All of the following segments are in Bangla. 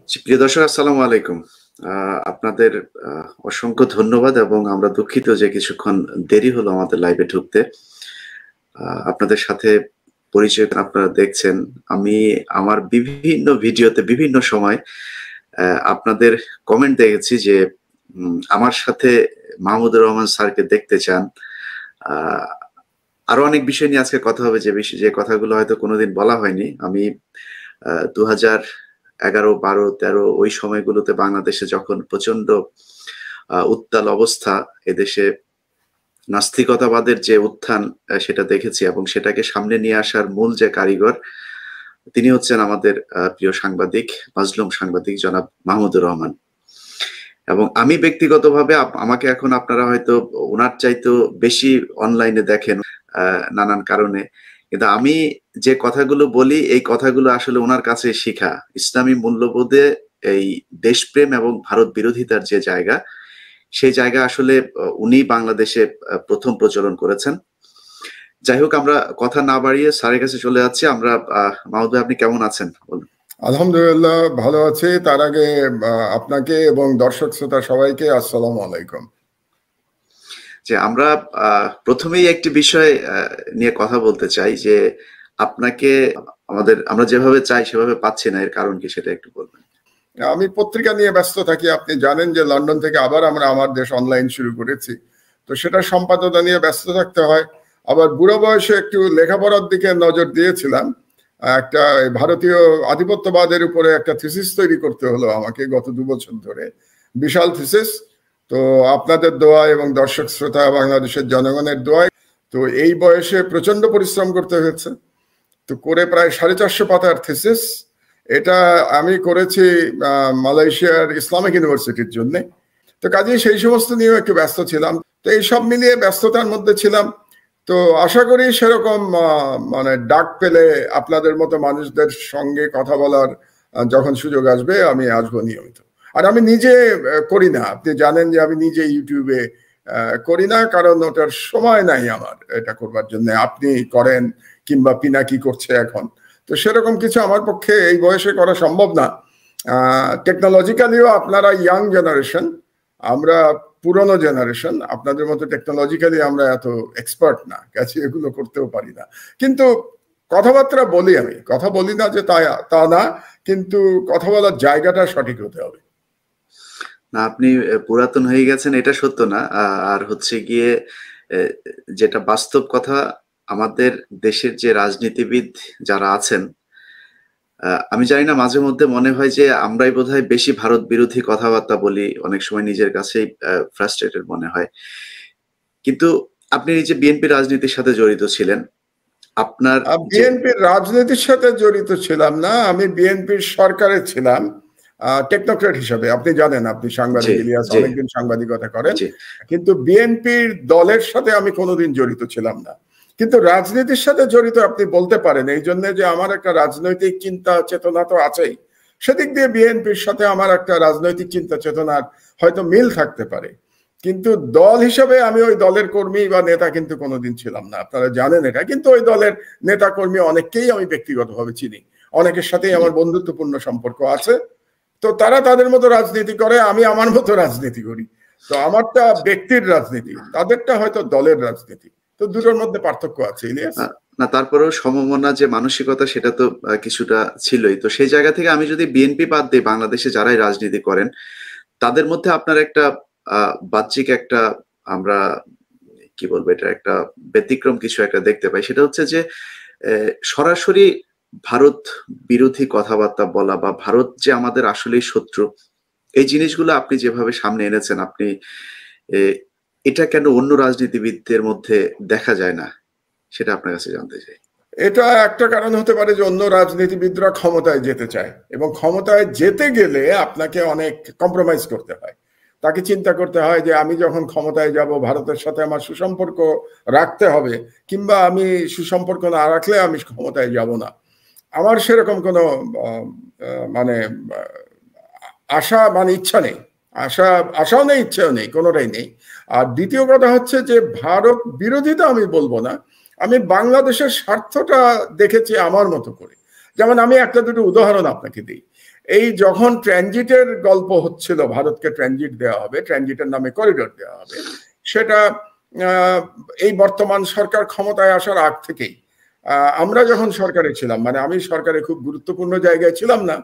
জি, প্রিয় দর্শক আসসালামু আলাইকুম। আপনাদের অসংখ্য ধন্যবাদ এবং আমরা দুঃখিত যে কিছুক্ষণ দেরি হলো আমাদের লাইভে ঢুকতে। আপনাদের সাথে পরিচয় আপনারা দেখছেন। আমি আমার বিভিন্ন ভিডিওতে বিভিন্ন সময় আপনাদের কমেন্ট দেখেছি যে আমার সাথে মাহমুদুর রহমান স্যারকে দেখতে চান। আ আরো অনেক বিষয় নিয়ে আজকে কথা হবে যে কথাগুলো হয়তো কোনোদিন বলা হয়নি। আমি ২০১১, ১২, ১৩ ওই সময়গুলোতে বাংলাদেশে যখন প্রচন্ড উত্তাল অবস্থা, এদেশে নাস্তিকতাবাদের যে উত্থান সেটা দেখেছি এবং সেটাকে সামনে নিয়ে আসার মূল যে কারিগর, তিনি হচ্ছেন আমাদের প্রিয় সাংবাদিক, মাজলুম সাংবাদিক জনাব মাহমুদুর রহমান। এবং আমি ব্যক্তিগতভাবে আমাকে এখন আপনারা হয়তো উনার চাইতেও বেশি অনলাইনে দেখেন নানান কারণে। কিন্তু আমি যে কথাগুলো বলি এই কথাগুলো আসলে উনার কাছে শিখা। ইসলামী মূল্যবোধে এই দেশপ্রেম এবং ভারত বিরোধিতার যে জায়গা, সেই জায়গা আসলে উনি বাংলাদেশে ১ম প্রচলন করেছেন। যাই হোক, আমরা কথা না বাড়িয়ে স্যারের কাছে চলে যাচ্ছি। আমরা মাহমুদ ভাই, আপনি কেমন আছেন বলুন? আলহামদুলিল্লাহ ভালো আছি। তার আগে আপনাকে এবং দর্শক শ্রোতা সবাইকে আসসালামু আলাইকুম। যে আমরা প্রথমেই একটি বিষয় নিয়ে কথা বলতে চাই যে আপনাকে আমরা যেভাবে চাই সেভাবে পাচ্ছি না, এর কারণ কি সেটা একটু বলবেন? আমি পত্রিকা নিয়ে ব্যস্ত থাকি। আপনি জানেন যে লন্ডন থেকে আবার আমরা আমার দেশ অনলাইন শুরু করেছি, তো সেটা সম্পাদনা নিয়ে ব্যস্ত থাকতে হয়। আবার বুড়ো বয়সে একটু লেখাপড়ার দিকে নজর দিয়েছিলাম। একটা ভারতীয় আধিপত্যবাদের উপরে একটা থিসিস তৈরি করতে হলো আমাকে গত 2 বছর ধরে, বিশাল থিসিস। তো আপনাদের দোয়া এবং দর্শক শ্রোতা বাংলাদেশের জনগণের দোয়ায় তো এই বয়সে প্রচন্ড পরিশ্রম করতে হয়েছে। তো করে প্রায় 450 পাতার থিসিস। এটা আমি করেছি মালয়েশিয়ার ইসলামিক ইউনিভার্সিটির জন্য। তো কাজেই সেই সমস্ত নিয়েও একটু ব্যস্ত ছিলাম। তো এই সব মিলিয়ে ব্যস্ততার মধ্যে ছিলাম। তো আশা করি সেরকম মানে ডাক পেলে আপনাদের মতো মানুষদের সঙ্গে কথা বলার যখন সুযোগ আসবে আমি আসবো নিয়মিত। আর আমি নিজে করি না, আপনি জানেন যে আমি নিজে ইউটিউবে করি না, কারণ ওটার সময় নাই আমার এটা করবার জন্য। আপনি করেন কিংবা পিনাকি করছে এখন, তো সেরকম কিছু আমার পক্ষে এই বয়সে করা সম্ভব না। টেকনোলজিক্যালিও আপনারা ইয়াং জেনারেশন, আমরা পুরনো জেনারেশন। আপনাদের মতো টেকনোলজিক্যালি আমরা এত এক্সপার্ট না, কাছে এগুলো করতেও পারি না। কিন্তু কথাবার্তা বলি, আমি কথা বলি না যে তা না, কিন্তু কথা বলার জায়গাটা সঠিক হতে হবে। না, আপনি পুরাতন হয়ে গেছেন এটা সত্য না। আর হচ্ছে গিয়ে যেটা বাস্তব কথা, আমাদের দেশের যে রাজনীতিবিদ যারা আছেন, আমি জানি না, মাঝে মধ্যে মনে হয় যে আমরাই বোধহয় বেশি ভারত বিরোধী কথাবার্তা বলি। অনেক সময় নিজের কাছেই ফ্রাস্ট্রেটেড মনে হয়। কিন্তু আপনি নিজে বিএনপি রাজনীতির সাথে জড়িত ছিলেন। আপনার বিএনপির রাজনীতির সাথে জড়িত ছিলাম না, আমি বিএনপির সরকারে ছিলাম টেকনোক্রেট হিসাবে। আপনি জানেন, আপনি সাংবাদিক ইলিয়াস, অনেকদিন সাংবাদিকতা করেন। কিন্তু বিএনপির দলের সাথে আমি কোনোদিন জড়িত ছিলাম না। কিন্তু রাজনীতির সাথে জড়িত আপনি বলতে পারেন, এই জন্য যে আমার একটা রাজনৈতিক চিন্তা চেতনা তো আছেই। সেদিক দিয়ে বিএনপির সাথে আমার একটা রাজনৈতিক চিন্তা চেতনার হয়তো মিল থাকতে পারে, কিন্তু দল হিসেবে আমি ওই দলের কর্মী বা নেতা কিন্তু কোনোদিন ছিলাম না, আপনারা জানেন এটা। কিন্তু ওই দলের নেতা কর্মী অনেককেই আমি ব্যক্তিগতভাবে চিনি, অনেকের সাথেই আমার বন্ধুত্বপূর্ণ সম্পর্ক আছে। তো তারা তাদের মতো রাজনীতি করে, আমি আমার মতো রাজনীতি করি। তো আমারটা ব্যক্তির রাজনীতি, তাদেরটা হয়তো দলের রাজনীতি। তো দুটোর মধ্যে পার্থক্য আছে ইলিয়াস। না, তারপরেও সমমনা যে মানসিকতা সেটা তো কিছুটা ছিলই। তো সেই জায়গা থেকে আমি যদি বিএনপি বাদ দিই, বাংলাদেশে যারাই রাজনীতি করেন তাদের মধ্যে আপনার একটা বাহ্যিক একটা, আমরা কি বলবো, এটা একটা ব্যতিক্রম কিছু একটা দেখতে পাই। সেটা হচ্ছে যে সরাসরি ভারত বিরোধী কথাবার্তা বলা বা ভারত যে আমাদের আসলেই শত্রু, এই জিনিসগুলো আপনি যেভাবে সামনে এনেছেন, আপনি এটা কেন অন্য রাজনীতিবিদদের মধ্যে দেখা যায় না, সেটা আপনার কাছে জানতে চাই। এটা একটা কারণ হতে পারে যে অন্য রাজনীতিবিদরা ক্ষমতায় যেতে চায়, এবং ক্ষমতায় যেতে গেলে আপনাকে অনেক কম্প্রোমাইজ করতে হয়। তাকে চিন্তা করতে হয় যে আমি যখন ক্ষমতায় যাব ভারতের সাথে আমার সুসম্পর্ক রাখতে হবে, কিংবা আমি সুসম্পর্ক না রাখলে আমি ক্ষমতায় যাব না। আমার সেরকম কোনো মানে আশা মানে ইচ্ছা নেই। আশাও নেই, ইচ্ছাও নেই, কোনোটাই নেই। আর দ্বিতীয় কথা হচ্ছে যে ভারত বিরোধিতা আমি বলবো না, আমি বাংলাদেশের স্বার্থটা দেখেছি আমার মতো করে। যেমন আমি একটা দুটো উদাহরণ আপনাকে দিই। এই যখন ট্রানজিটের গল্প হচ্ছিল, ভারতকে ট্রানজিট দেওয়া হবে, ট্রানজিটের নামে করিডোর দেওয়া হবে, সেটা এই বর্তমান সরকার ক্ষমতায় আসার আগ থেকেই, আমরা যখন সরকারে ছিলাম, মানে আমি সরকারে খুব গুরুত্বপূর্ণ জায়গায় ছিলাম না,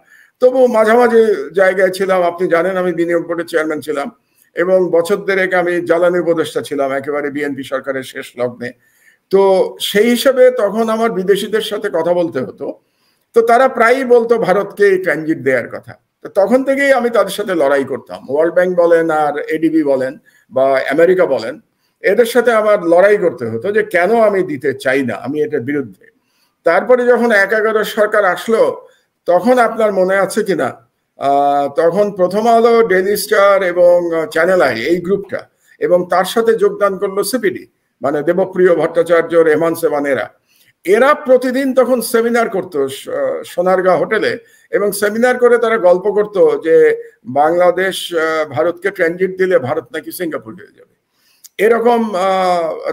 তবু মাঝামাঝি জায়গায় ছিলাম। আপনি জানেন আমি বিনিয়োগ বোর্ডের চেয়ারম্যান ছিলাম এবং বছর দেড়েক আমি জ্বালানি উপদেষ্টা ছিলাম একেবারে বিএনপি সরকারের শেষ লগ্নে। তো সেই হিসাবে তখন আমার বিদেশিদের সাথে কথা বলতে হতো, তো তারা প্রায়ই বলতো ভারতকে ট্রানজিট দেওয়ার কথা। তো তখন থেকেই আমি তাদের সাথে লড়াই করতাম। ওয়ার্ল্ড ব্যাংক বলেন আর এডিবি বলেন বা আমেরিকা বলেন, এদের সাথে আমার লড়াই করতে হতো যে কেন আমি দিতে চাই না, আমি এটার বিরুদ্ধে। তারপরে যখন 11 সরকার আসলো, তখন আপনার মনে আছে কিনা, তখন প্রথম আলো, ডেইলি স্টার এবং চ্যানেল আই, এই গ্রুপটা, এবং তার সাথে যোগদান করলো সিপিডি, মানে দেবপ্রিয় ভট্টাচার্য, রেহমান সেবানেরা। এরা প্রতিদিন তখন সেমিনার করতো সোনারগাঁ হোটেলে, এবং সেমিনার করে তারা গল্প করতো যে বাংলাদেশ ভারতকে ট্রানজিট দিলে ভারত নাকি সিঙ্গাপুর হয়ে যাবে, এরকম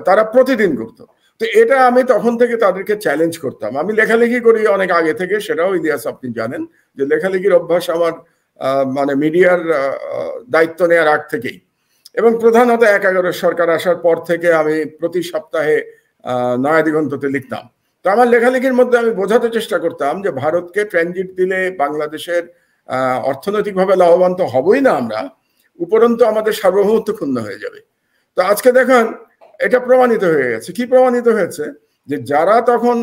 তারা প্রতিদিন করতো। তো এটা আমি তখন থেকে তাদেরকে চ্যালেঞ্জ করতাম। আমি লেখালেখি করি অনেক আগে থেকে, সেটাও ইলিয়াস আপনি জানেন যে লেখালেখির অভ্যাস আমার মানে মিডিয়ার দায়িত্ব নেওয়ার আগ থেকেই, এবং প্রধানত 11 সরকার আসার পর থেকে আমি প্রতি সপ্তাহে নয়া দিগন্ততে লিখতাম। তো আমার লেখালেখির মধ্যে আমি বোঝাতে চেষ্টা করতাম যে ভারতকে ট্রানজিট দিলে বাংলাদেশের অর্থনৈতিকভাবে লাভবান তো হবই না আমরা, উপরন্তু আমাদের সার্বভৌমত্ব ক্ষুণ্ণ হয়ে যাবে। তো আজকে দেখেন এটা প্রমাণিত হয়ে গেছে। কি প্রমাণিত হয়েছে? যে যারা তখন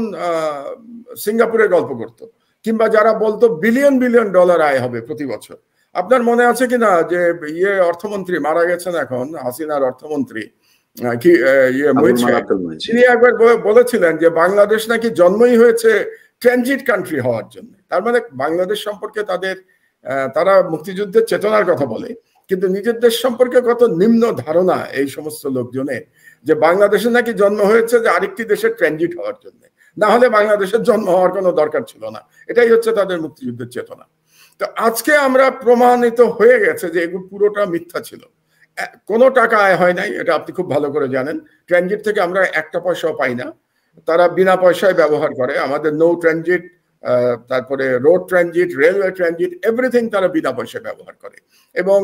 সিঙ্গাপুরের গল্প করত, কিংবা যারা বলতো বিলিয়ন বিলিয়ন ডলার আয় হবে প্রতি বছর, আপনার মনে আছে কিনা যে অর্থমন্ত্রী মারা গেছেন এখন, হাসিনার অর্থমন্ত্রী তিনি একবার বলেছিলেন যে বাংলাদেশ নাকি জন্মই হয়েছে ট্রানজিট কান্ট্রি হওয়ার জন্য। তার মানে বাংলাদেশ সম্পর্কে তারা মুক্তিযুদ্ধের চেতনার কথা বলে, কিন্তু নিজের দেশ সম্পর্কে কত নিম্ন ধারণা এই সমস্ত লোকজনের, যে বাংলাদেশে নাকি জন্ম হয়েছে যে আরেকটি দেশের ট্রানজিট হওয়ার জন্য, না হলে বাংলাদেশের জন্ম হওয়ার কোনো দরকার ছিল না। এটাই হচ্ছে তাদের মুক্তিযুদ্ধের চেতনা। তো আজকে আমরা প্রমাণিত হয়ে গেছে যে এগুলো পুরোটা মিথ্যা ছিল, কোনো টাকা আয় হয় নাই, এটা আপনি খুব ভালো করে জানেন। ট্রানজিট থেকে আমরা একটা পয়সাও পাই না, তারা বিনা পয়সায় ব্যবহার করে। আমাদের নৌ ট্রানজিট, তারপরে road transit, railway transit, everything তারা বিনা পয়সায় ব্যবহার করে, এবং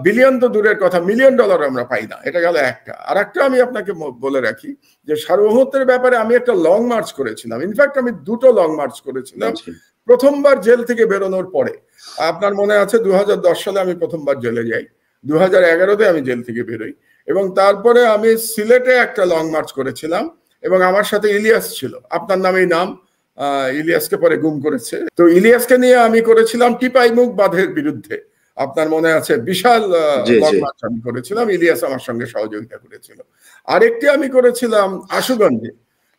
বিলিয়ন তো দূরের কথা, মিলিয়ন ডলার আমরা পাই না। এটা গেল একটা। আর একটা আমি আপনাকে বলে রাখি যে সার্বভৌমত্বের ব্যাপারে আমি একটা লং মার্চ করেছিলাম। ইনফ্যাক্ট আমি দুটো লং মার্চ করেছিলাম প্রথমবার জেল থেকে বেরোনোর পরে। আপনার মনে আছে 2010 সালে আমি প্রথমবার জেলে যাই, 2011-তে আমি জেল থেকে বেরোই, এবং তারপরে আমি সিলেটে একটা লং মার্চ করেছিলাম, এবং আমার সাথে ইলিয়াস ছিল, আপনার নামেই নাম, ইলিয়াসকে পরে গুম করেছে। তো ইলিয়াসকে নিয়ে আমি করেছিলাম টিপাইমুখ বাঁধের বিরুদ্ধে, আপনার মনে আছে, বিশাল লং মার্চ আমি করেছিলাম, ইলিয়াস আমার সঙ্গে সহযোগিতা করেছিল। আরেকটি আমি করেছিলাম আশুগঞ্জে,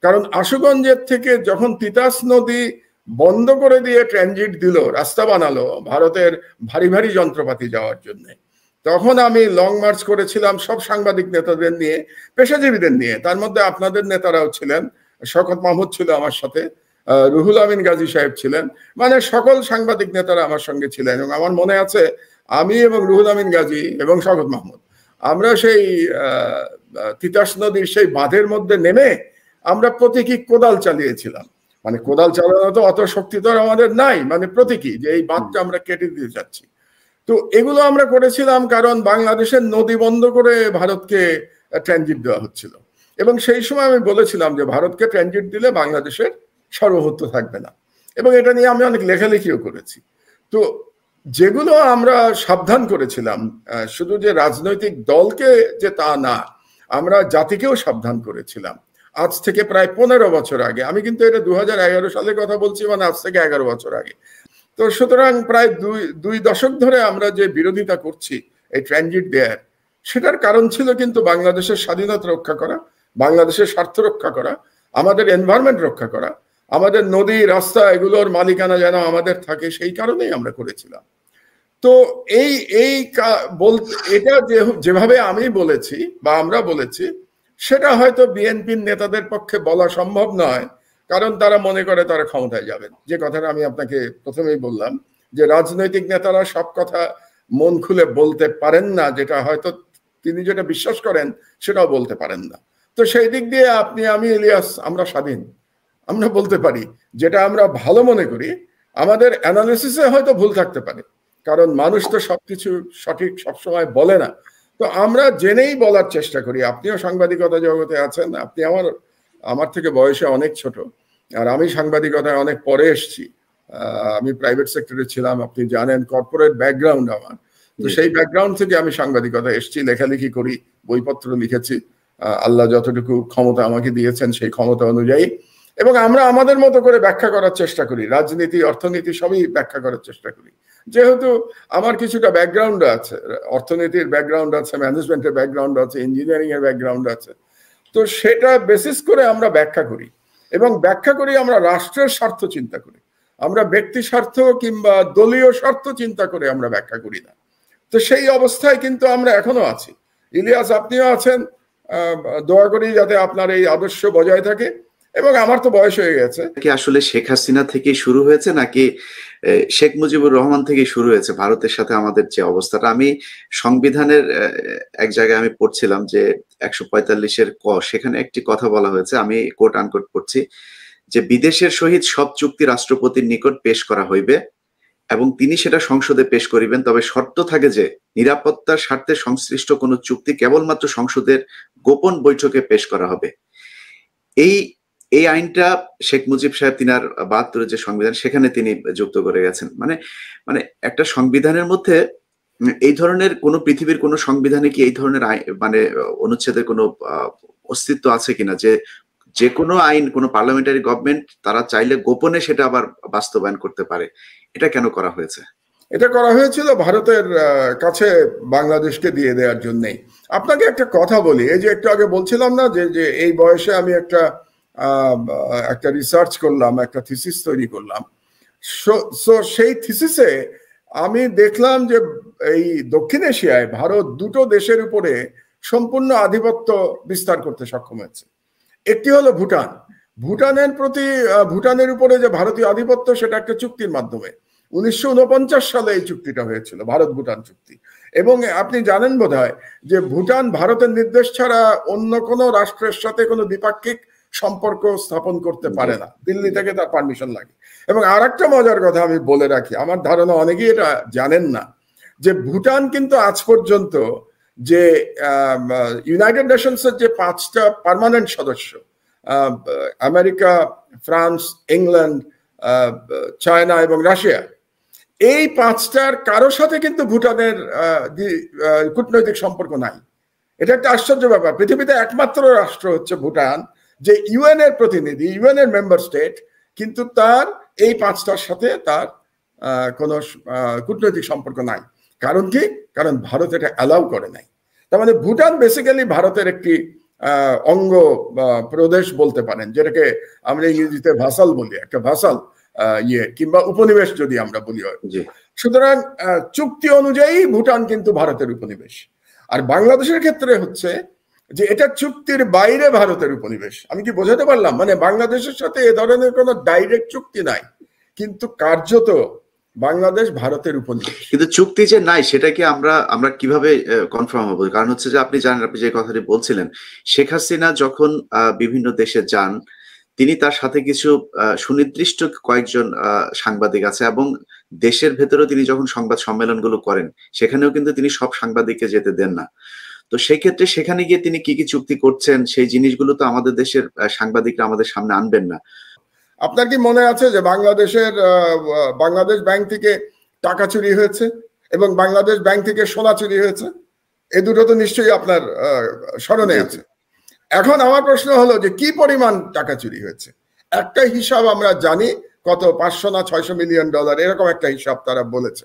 কারণ আশুগঞ্জের থেকে যখন তিতাস নদী বন্ধ করে দিয়ে ট্রানজিট দিল, রাস্তা বানালো ভারতের ভারী ভারী যন্ত্রপাতি যাওয়ার জন্য, তখন আমি লং মার্চ করেছিলাম সব সাংবাদিক নেতাদের নিয়ে, পেশাজীবীদের নিয়ে। তার মধ্যে আপনাদের নেতারাও ছিলেন, শওকত মাহমুদ ছিল আমার সাথে, রুহুল আমিন গাজী সাহেব ছিলেন, মানে সকল সাংবাদিক নেতারা আমার সঙ্গে ছিলেন। এবং আমার মনে আছে আমি এবং রুহুল আমিন গাজী এবং শওকত মাহমুদ, আমরা সেই তিতাস নদীর সেই বাঁধের মধ্যে নেমে আমরা প্রতীকী কোদাল চালিয়েছিলাম। মানে কোদাল চালানো তো অত শক্তি তো আমাদের নাই, মানে প্রতীকী যে এই বাঁধটা আমরা কেটে দিতে যাচ্ছি। তো এগুলো আমরা করেছিলাম কারণ বাংলাদেশের নদী বন্ধ করে ভারতকে ট্রানজিট দেওয়া হচ্ছিল, এবং সেই সময় আমি বলেছিলাম যে ভারতকে ট্রানজিট দিলে বাংলাদেশের সার্বভৌমত্ব থাকবে না, এবং এটা নিয়ে আমি অনেক লেখালেখিও করেছি। তো যেগুলো আমরা সাবধান করেছিলাম, শুধু যে রাজনৈতিক দলকে যে তা না, আমরা জাতিকেও সাবধান করেছিলাম। আজ থেকে প্রায় 15 বছর আগে, আমি কিন্তু এটা 2011 সালের কথা বলছি, মানে আজ থেকে 11 বছর আগে। তো সুতরাং প্রায় দুই দশক ধরে আমরা যে বিরোধিতা করছি এই ট্রানজিট দেয়ার, সেটার কারণ ছিল কিন্তু বাংলাদেশের স্বাধীনতা রক্ষা করা, বাংলাদেশের স্বার্থ রক্ষা করা, আমাদের এনভায়রনমেন্ট রক্ষা করা, আমাদের নদী রাস্তা এগুলোর মালিকানা যেন আমাদের থাকে, সেই কারণেই আমরা করেছিলাম। তো এটা যেভাবে আমি বলেছি বা আমরা বলেছি, সেটা হয়তো বিএনপির নেতাদের পক্ষে বলা সম্ভব নয়, কারণ তারা মনে করে তারা ক্ষমতায় যাবেন। যে কথাটা আমি আপনাকে প্রথমেই বললাম, যে রাজনৈতিক নেতারা সব কথা মন খুলে বলতে পারেন না, যেটা হয়তো তিনি যেটা বিশ্বাস করেন সেটাও বলতে পারেন না। তো সেই দিক দিয়ে আমি ইলিয়াস, আমরা স্বাধীন, আমরা বলতে পারি, যেটা আমরা ভালো মনে করি। আমাদের অ্যানালিসিসে হয়তো ভুল থাকতে পারে, কারণ মানুষ তো সবকিছু সঠিক সবসময় বলে না। তো আমরা জেনেই বলার চেষ্টা করি। আপনিও সাংবাদিকতা জগতে আছেন, আপনি আমার থেকে বয়সে অনেক ছোট, আর আমি সাংবাদিকতায় অনেক পরে এসেছি। আমি প্রাইভেট সেক্টরে ছিলাম, আপনি জানেন, কর্পোরেট ব্যাকগ্রাউন্ড আমার। তো সেই ব্যাকগ্রাউন্ড থেকে আমি সাংবাদিকতা এসেছি, লেখালেখি করি, বইপত্র লিখেছি, আল্লাহ যতটুকু ক্ষমতা আমাকে দিয়েছেন সেই ক্ষমতা অনুযায়ী। এবং আমরা আমাদের মতো করে ব্যাখ্যা করার চেষ্টা করি, রাজনীতি অর্থনীতি সবই ব্যাখ্যা করার চেষ্টা করি। যেহেতু আমার কিছুটা ব্যাকগ্রাউন্ড আছে, অর্থনীতির ব্যাকগ্রাউন্ড আছে, ম্যানেজমেন্টের ব্যাকগ্রাউন্ড আছে, ইঞ্জিনিয়ারিং এর ব্যাকগ্রাউন্ড আছে, তো সেটা বেসিস করে আমরা ব্যাখ্যা করি। এবং ব্যাখ্যা করি আমরা রাষ্ট্রের স্বার্থ চিন্তা করি, আমরা ব্যক্তি স্বার্থ কিংবা দলীয় স্বার্থ চিন্তা করে আমরা ব্যাখ্যা করি না। তো সেই অবস্থায় কিন্তু আমরা এখনো আছি। ইলিয়াস, আপনিও আছেন, দোয়া করি যাতে আপনার এই আদর্শ বজায় থাকে। এবং আমার তো বয়স হয়ে গেছে। কি আসলে শেখ হাসিনা থেকে শুরু হয়েছে নাকি শেখ মুজিবুর রহমান থেকে শুরু হয়েছে ভারতের সাথে আমাদের যে অবস্থাটা? আমি সংবিধানের এক জায়গায় আমি পড়ছিলাম যে 145-এর ক, সেখানে একটি কথা বলা হয়েছে, আমি কোট আনকোট পড়ছি, যে বিদেশের সহিত সব চুক্তি রাষ্ট্রপতির নিকট পেশ করা হইবে এবং তিনি সেটা সংসদে পেশ করিবেন, তবে শর্ত থাকে যে নিরাপত্তার স্বার্থে সংশ্লিষ্ট কোনো চুক্তি কেবলমাত্র সংসদের গোপন বৈঠকে পেশ করা হবে। এই আইনটা শেখ মুজিব সাহেব তিনার 72-এর যে সংবিধান সেখানে তিনি যুক্ত করে গেছেন। মানে একটা সংবিধানের মধ্যে এই ধরনের কোন পৃথিবীর কোন সংবিধানে কি এই ধরনের মানে অনুচ্ছেদের কোনো অস্তিত্ব আছে কিনা যে কোনো আইন কোনো পার্লামেন্টারি গভর্নমেন্ট তারা চাইলে গোপনে সেটা আবার বাস্তবায়ন করতে পারে? এটা কেন করা হয়েছে? এটা করা হয়েছিল ভারতের কাছে বাংলাদেশকে দিয়ে দেওয়ার জন্যই। আপনাকে একটা কথা বলি, এই যে একটু আগে বলছিলাম না যে এই বয়সে আমি একটা রিসার্চ করলাম, একটা থিসিস তৈরি করলাম। সেই থিসিসে আমি দেখলাম যে এই দক্ষিণ এশিয়ায় ভারত দুটো দেশের উপরে সম্পূর্ণ আধিপত্য বিস্তার করতে সক্ষম হয়েছে। একটি হলো ভুটান। ভুটানের উপরে যে ভারতীয় আধিপত্য, সেটা একটা চুক্তির মাধ্যমে 1949 সালে এই চুক্তিটা হয়েছিল, ভারত ভুটান চুক্তি। এবং আপনি জানেন বোধহয় যে ভুটান ভারতের নির্দেশ ছাড়া অন্য কোনো রাষ্ট্রের সাথে কোনো দ্বিপাক্ষিক সম্পর্ক স্থাপন করতে পারে না, দিল্লি থেকে তার পারমিশন লাগে। এবং আর একটা মজার কথা আমি বলে রাখি, আমার ধারণা অনেকেই এটা জানেন না, যে ভুটান কিন্তু আজ পর্যন্ত যে ইউনাইটেড নেশনসের যে 5টা পার্মানেন্ট সদস্য, আমেরিকা, ফ্রান্স, ইংল্যান্ড, চায়না এবং রাশিয়া, এই 5টার কারোর সাথে কিন্তু ভুটানের কূটনৈতিক সম্পর্ক নাই। এটা একটা আশ্চর্য ব্যাপার। পৃথিবীতে একমাত্র রাষ্ট্র হচ্ছে ভুটান যে ইউএন এর প্রতিনিধি, ইউএন এর মেম্বার স্টেট, কিন্তু তার এই 5টার সাথে তার কোনো কূটনৈতিক সম্পর্ক নাই। কারণ কি? কারণ ভারত এটা অ্যালাউ করে নাই। তার মানে ভুটান বেসিক্যালি ভারতের একটি অঙ্গ প্রদেশ বলতে পারেন, যেটাকে আমরা ইংরেজিতে ভাসাল বলি, একটা ভাসাল কিংবা উপনিবেশ যদি আমরা বলি। সুতরাং চুক্তি অনুযায়ী ভুটান কিন্তু ভারতের উপনিবেশ। আর বাংলাদেশের ক্ষেত্রে হচ্ছে যে এটা চুক্তির বাইরে ভারতের উপনিবেশ। আমি কি বোঝাতে পারলাম? মানে বাংলাদেশের সাথে এ ধরনের কোনো ডাইরেক্ট চুক্তি নাই, কিন্তু কার্যত বাংলাদেশ ভারতের উপনিবেশ। কিন্তু চুক্তি যে নাই সেটা কি আমরা কিভাবে কনফার্ম হবো? কারণ হচ্ছে যে আপনি জানেন, আপনি যে কথাটি বলছিলেন, শেখ হাসিনা যখন বিভিন্ন দেশে যান, তিনি তার সাথে কিছু সুনির্দিষ্ট কয়েকজন সাংবাদিক আছে, এবং দেশের ভেতরেও তিনি যখন সংবাদ সম্মেলনগুলো করেন সেখানেও কিন্তু তিনি সব সাংবাদিককে যেতে দেন না। তো সেই ক্ষেত্রে সেখানে গিয়ে তিনি কি কি চুক্তি করছেন সেই জিনিসগুলো তো আমাদের দেশের সাংবাদিকরা আমাদের সামনে আনবেন না। আপনার কি মনে আছে যে বাংলাদেশ ব্যাংক থেকে টাকা চুরি হয়েছে এবং বাংলাদেশ ব্যাংক থেকে সোনা চুরি হয়েছে? এ দুটো তো নিশ্চয়ই আপনার স্মরণে আছে। এখন আমার প্রশ্ন হলো যে কি পরিমাণ টাকা চুরি হয়েছে? একটা হিসাব আমরা জানি, কত 500 না 600 মিলিয়ন ডলার, এরকম একটা হিসাব তারা বলেছে।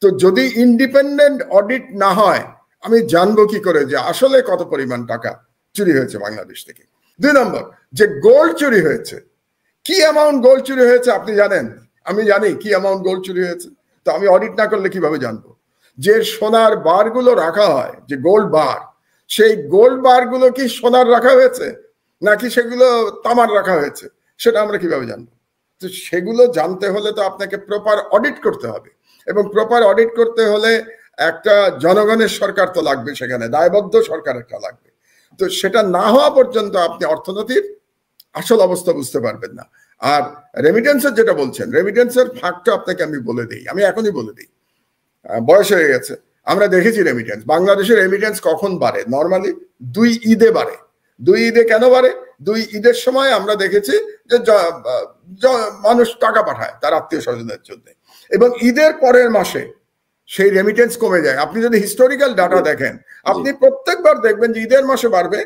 তো যদি ইন্ডিপেন্ডেন্ট অডিট না হয়, আমি জানবো কি করে যে আসলে কত পরিমাণ টাকা চুরি হয়েছে বাংলাদেশ থেকে? 2 নম্বর, যে গোল্ড চুরি হয়েছে, কি অ্যামাউন্ট গোল্ড চুরি হয়েছে আপনি জানেন? আমি জানি কি অ্যামাউন্ট গোল্ড চুরি হয়েছে, তো আমি অডিট না করলে কিভাবে জানবো? যে সোনার বারগুলো রাখা হয়, যে গোল্ড বার, সেই গোল্ড বারগুলো কি সোনার রাখা হয়েছে নাকি সেগুলো তামার রাখা হয়েছে, সেটা আমরা কিভাবে জানবো? তো সেগুলো জানতে হলে তো আপনাকে প্রপার অডিট করতে হবে, এবং প্রপার অডিট করতে হলে একটা জনগণের সরকার তো লাগবে, সেখানে দায়বদ্ধ সরকার একটা লাগবে। তো সেটা না হওয়া পর্যন্ত আপনি অর্থনীতির আসল অবস্থা বুঝতে পারবেন না। আর রেমিটেন্সের যেটা বলছেন, রেমিটেন্সের ফাঁকটা আপনাকে আমি বলে দিই, আমি এখনই বলে দিই, বয়স হয়ে গেছে। আমরা দেখেছি রেমিটেন্স, বাংলাদেশের রেমিটেন্স কখন বাড়ে? নর্মালি 2 ঈদে বাড়ে। 2 ঈদে কেন বাড়ে? 2 ঈদের সময় আমরা দেখেছি যে মানুষ টাকা পাঠায় তার আত্মীয় স্বজনের জন্য, এবং ঈদের পরের মাসে সেই রেমিটেন্স কমে যায়। আপনি যদি হিস্টোরিক্যাল ডাটা দেখেন, আপনি প্রত্যেকবার দেখবেন যে ঈদের মাসে বাড়বে,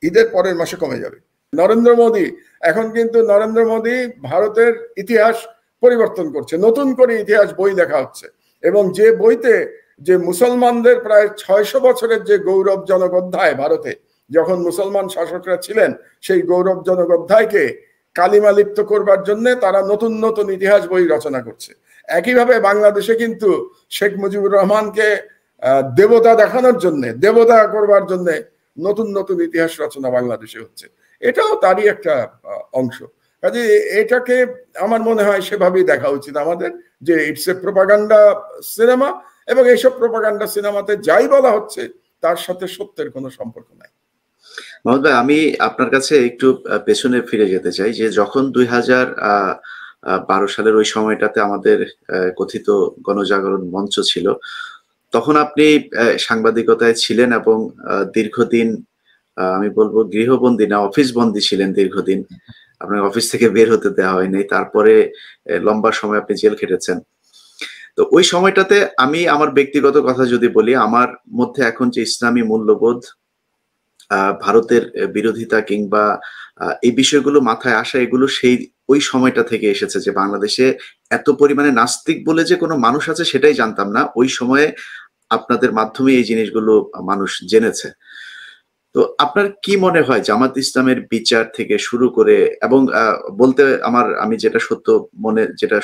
ঈদের পরের মাসে কমে যাবে। নরেন্দ্র মোদী, এখন কিন্তু নরেন্দ্র মোদী ভারতের ইতিহাস পরিবর্তন করছে, নতুন করে ইতিহাস বই লেখা হচ্ছে, এবং যে বইতে যে মুসলমানদের প্রায় 600 বছরের যে গৌরবজনক অধ্যায় ভারতে যখন মুসলমান শাসকরা ছিলেন, সেই গৌরবজনক অধ্যায়কে কালিমা লিপ্ত করবার জন্য তারা নতুন নতুন ইতিহাস বই রচনা করছে। একইভাবে বাংলাদেশে কিন্তু শেখ মুজিবুর রহমানকে দেবতা দেখানোর জন্য, দেবতা করবার জন্য নতুন নতুন ইতিহাস রচনা বাংলাদেশে হচ্ছে। এটাও তারই একটা অংশ। কাজে এটাকে আমার মনে হয় সেভাবেই দেখা উচিত আমাদের, যে ইটস এ প্রোপাগান্ডা সিনেমা, এবং এইসব প্রোপাগান্ডা সিনেমাতে যাই বলা হচ্ছে তার সাথে সত্যের কোনো সম্পর্ক নাই। মোহাম্মদ ভাই, আমি আপনার কাছে একটু পেছনে ফিরে যেতে চাই, যে যখন 2012 সালের ওই সময়টাতে আমাদের কথিত গণজাগরণ মঞ্চ ছিল, তখন আপনি সাংবাদিকতায় ছিলেন এবং দীর্ঘদিন, আমি বলবো গৃহবন্দী না অফিস বন্দী ছিলেন দীর্ঘদিন। আপনার অফিস থেকে বের হতে দেওয়া হয়নি, তারপরে লম্বা সময় আপনি জেল খেটেছেন। তো ওই সময়টাতে আমি আমার ব্যক্তিগত কথা যদি বলি, আমার মধ্যে এখন যে ইসলামী মূল্যবোধ, ভারতের বিরোধিতা কিংবা এই বিষয়গুলো মাথায় আসা, এগুলো সেই ওই সময়টা থেকে এসেছে। যে বাংলাদেশে এত পরিমাণে নাস্তিক বলে যে কোনো মানুষ আছে সেটাই জানতাম না, ওই সময়ে আপনাদের মাধ্যমে এই জিনিসগুলো মানুষ জেনেছে। তো আপনার কি মনে হয় জামাত ইসলামের বিচার থেকে শুরু করে, এবং বলতে আমি যেটা সত্য মনে, যেটা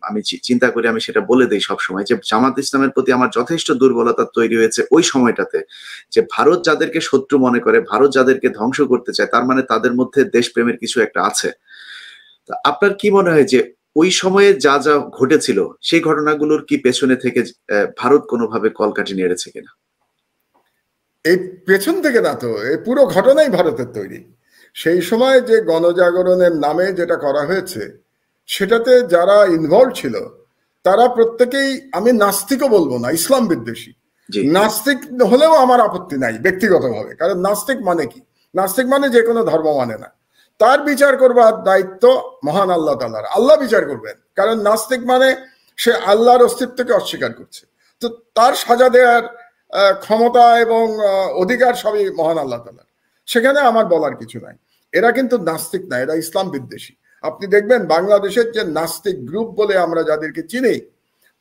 আমি চিন্তা করি, আমি সেটা বলে দিই সবসময়, যে জামাত ইসলামের প্রতি আমার যথেষ্ট দুর্বলতা তৈরি হয়েছে ওই সময়টাতে, যে ভারত যাদেরকে শত্রু মনে করে, ভারত যাদেরকে ধ্বংস করতে চায়, তার মানে তাদের মধ্যে দেশপ্রেমের কিছু একটা আছে। আপনার কি মনে হয় যে ওই সময়ে যা যা ঘটেছিল সেই ঘটনাগুলোর কি পেছনে থেকে ভারত কোনোভাবে কলকাঠি নেড়েছে কিনা? এই পেছন থেকে না তো, এই পুরো ঘটনাই ভারতের তৈরি। সেই সময় যে গণজাগরণের নামে যেটা করা হয়েছে, সেটাতে যারা ইনভলভ ছিল তারা প্রত্যেকেই, আমি নাস্তিকও বলবো না, ইসলাম বিদ্বেষী। নাস্তিক হলেও আমার আপত্তি নাই ব্যক্তিগতভাবে, কারণ নাস্তিক মানে কি? নাস্তিক মানে যে কোনো ধর্ম মানে না, তার বিচার করবার দায়িত্ব মহান আল্লাহ তাআলার। আল্লাহ বিচার করবেন, কারণ নাস্তিক মানে সে আল্লাহর অস্তিত্বকে অস্বীকার করছে। তো তার সাজা দেওয়ার ক্ষমতা এবং অধিকার সবই মহান আল্লাহ তাআলার, সেখানে আমার বলার কিছু নাই। এরা কিন্তু নাস্তিক না, এরা ইসলাম বিদ্বেষী। আপনি দেখবেন বাংলাদেশের যে নাস্তিক গ্রুপ বলে আমরা যাদেরকে চিনি,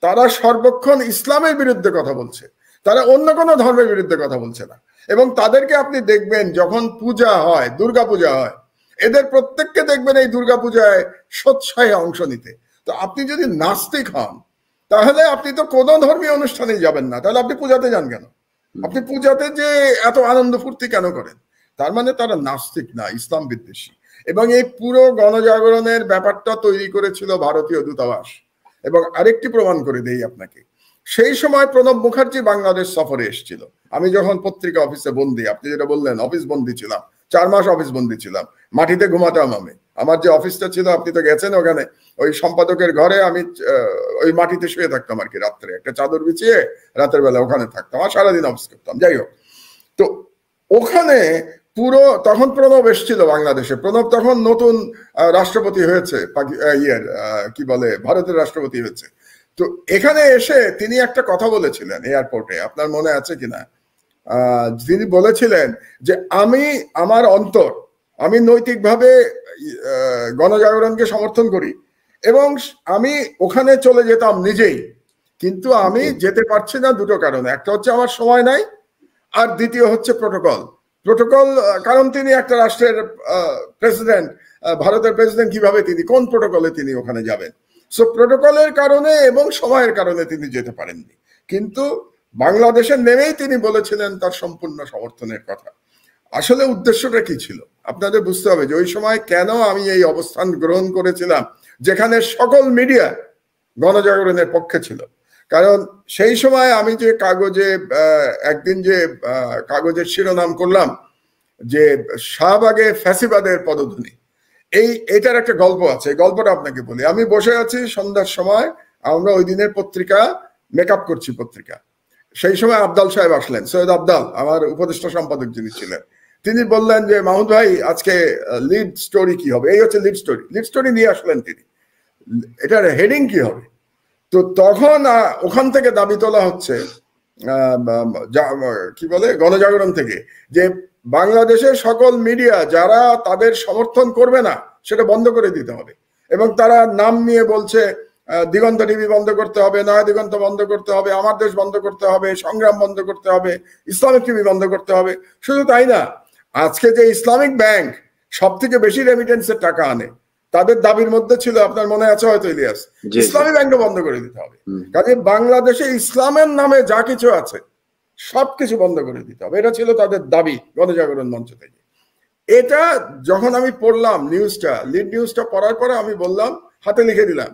তারা সর্বক্ষণ ইসলামের বিরুদ্ধে কথা বলছে, তারা অন্য কোনো ধর্মের বিরুদ্ধে কথা বলছে না। এবং তাদেরকে আপনি দেখবেন যখন পূজা হয়, দুর্গা পূজা হয়, এদের প্রত্যেককে দেখবেন এই দুর্গা পূজায় সোৎসাহে অংশ নিতে। তো আপনি যদি নাস্তিক হন, তাহলে আপনি তো কোনো ধর্মীয় অনুষ্ঠানে যাবেন না, তাহলে আপনি পূজাতে যান কেন? আপনি পূজাতে যে এত আনন্দ ফুর্তি কেন করেন? তার মানে তারা নাস্তিক না, ইসলাম বিদ্বেষী। এবং এই পুরো গণজাগরণের ব্যাপারটা তৈরি করেছিল ভারতীয় দূতাবাস। এবং আরেকটি প্রমাণ করে দেই আপনাকে, সেই সময় প্রণব মুখার্জি বাংলাদেশ সফরে এসেছিল। আমি যখন পত্রিকা অফিসে বন্দি, আপনি যেটা বললেন অফিস বন্দি ছিলাম, 4 মাস অফিস বন্দি ছিলাম, মাটিতে ঘুমাতাম আমি। আমার যে অফিসটা ছিল, আপনি তো গেছেন ওখানে, ওই সম্পাদকের ঘরে আমি ওই মাটিতে শুয়ে থাকতাম আর কি, রাত্রে একটা চাদর বিছিয়ে রাতের বেলা ওখানে থাকতাম, আর সারাদিন অফিস করতাম। যাই হোক, তো ওখানে পুরো, তখন প্রণব এসেছিল বাংলাদেশে। প্রণব তখন নতুন রাষ্ট্রপতি হয়েছে, কি বলে, ভারতের রাষ্ট্রপতি হয়েছে। তো এখানে এসে তিনি একটা কথা বলেছিলেন এয়ারপোর্টে, আপনার মনে আছে কিনা? তিনি বলেছিলেন যে আমার অন্তর, আমি নৈতিকভাবে গণজাগরণকে সমর্থন করি এবং আমি ওখানে চলে যেতাম নিজেই, কিন্তু আমি যেতে পারছি না দুটো কারণে। একটা হচ্ছে আমার সময় নাই, আর দ্বিতীয় হচ্ছে প্রোটোকল। কারণ তিনি একটা রাষ্ট্রের প্রেসিডেন্ট, ভারতের প্রেসিডেন্ট, কিভাবে তিনি কোন প্রোটোকলে তিনি ওখানে যাবেন? সো প্রোটোকলের কারণে এবং সময়ের কারণে তিনি যেতে পারেননি। কিন্তু বাংলাদেশে নেমেই তিনি বলেছিলেন তার সম্পূর্ণ সমর্থনের কথা। আসলে উদ্দেশ্যটা কি ছিল আপনাদের বুঝতে হবে, যে ওই সময় কেন আমি এই অবস্থান গ্রহণ করেছিলাম, যেখানে সকল মিডিয়া গণজাগরণের পক্ষে ছিল। কারণ সেই সময় আমি যে কাগজে একদিন যে কাগজের শিরোনাম করলাম যে শাহবাগে ফ্যাসিবাদের পদধ্বনি, এটার একটা গল্প আছে, এই গল্পটা আপনাকে বলি। আমি বসে আছি সন্ধ্যার সময়, আমরা ওই দিনের পত্রিকা মেকআপ করছি পত্রিকা। সেই সময় আবদাল সাহেব আসলেন, সৈয়দ আবদাল, আমার উপদেষ্টা সম্পাদক যিনি ছিলেন। তিনি বললেন যে মাহমুদ ভাই আজকে লিড স্টোরি কি হবে, এই হচ্ছে লিড স্টোরি নিয়ে আসলেন তিনি, এটার হেডিং কি হবে। তো তখন ওখান থেকে দাবি তোলা হচ্ছে কি বলে গণজাগরণ থেকে, যে বাংলাদেশের সকল মিডিয়া যারা তাদের সমর্থন করবে না সেটা বন্ধ করে দিতে হবে। এবং তারা নাম নিয়ে বলছে দিগন্ত টিভি বন্ধ করতে হবে, নয়া দিগন্ত বন্ধ করতে হবে, আমার দেশ বন্ধ করতে হবে, সংগ্রাম বন্ধ করতে হবে, ইসলামিক টিভি বন্ধ করতে হবে। শুধু তাই না, আজকে যে ইসলামিক ব্যাংক সব থেকে বেশি রেমিটেন্সের টাকা আনে, তাদের দাবির মধ্যে ছিল, আপনার মনে আছে হয়তো ইলিয়াস, ইসলামী ব্যাংকও বন্ধ করে দিতে হবে। কাজে বাংলাদেশে ইসলামের নামে যা কিছু আছে সবকিছু বন্ধ করে দিতে হবে, এটা ছিল তাদের দাবি গণজাগরণ মঞ্চ থেকে। এটা যখন আমি পড়লাম নিউজটা, লিড নিউজটা পড়ার পরে আমি বললাম, হাতে লিখে দিলাম,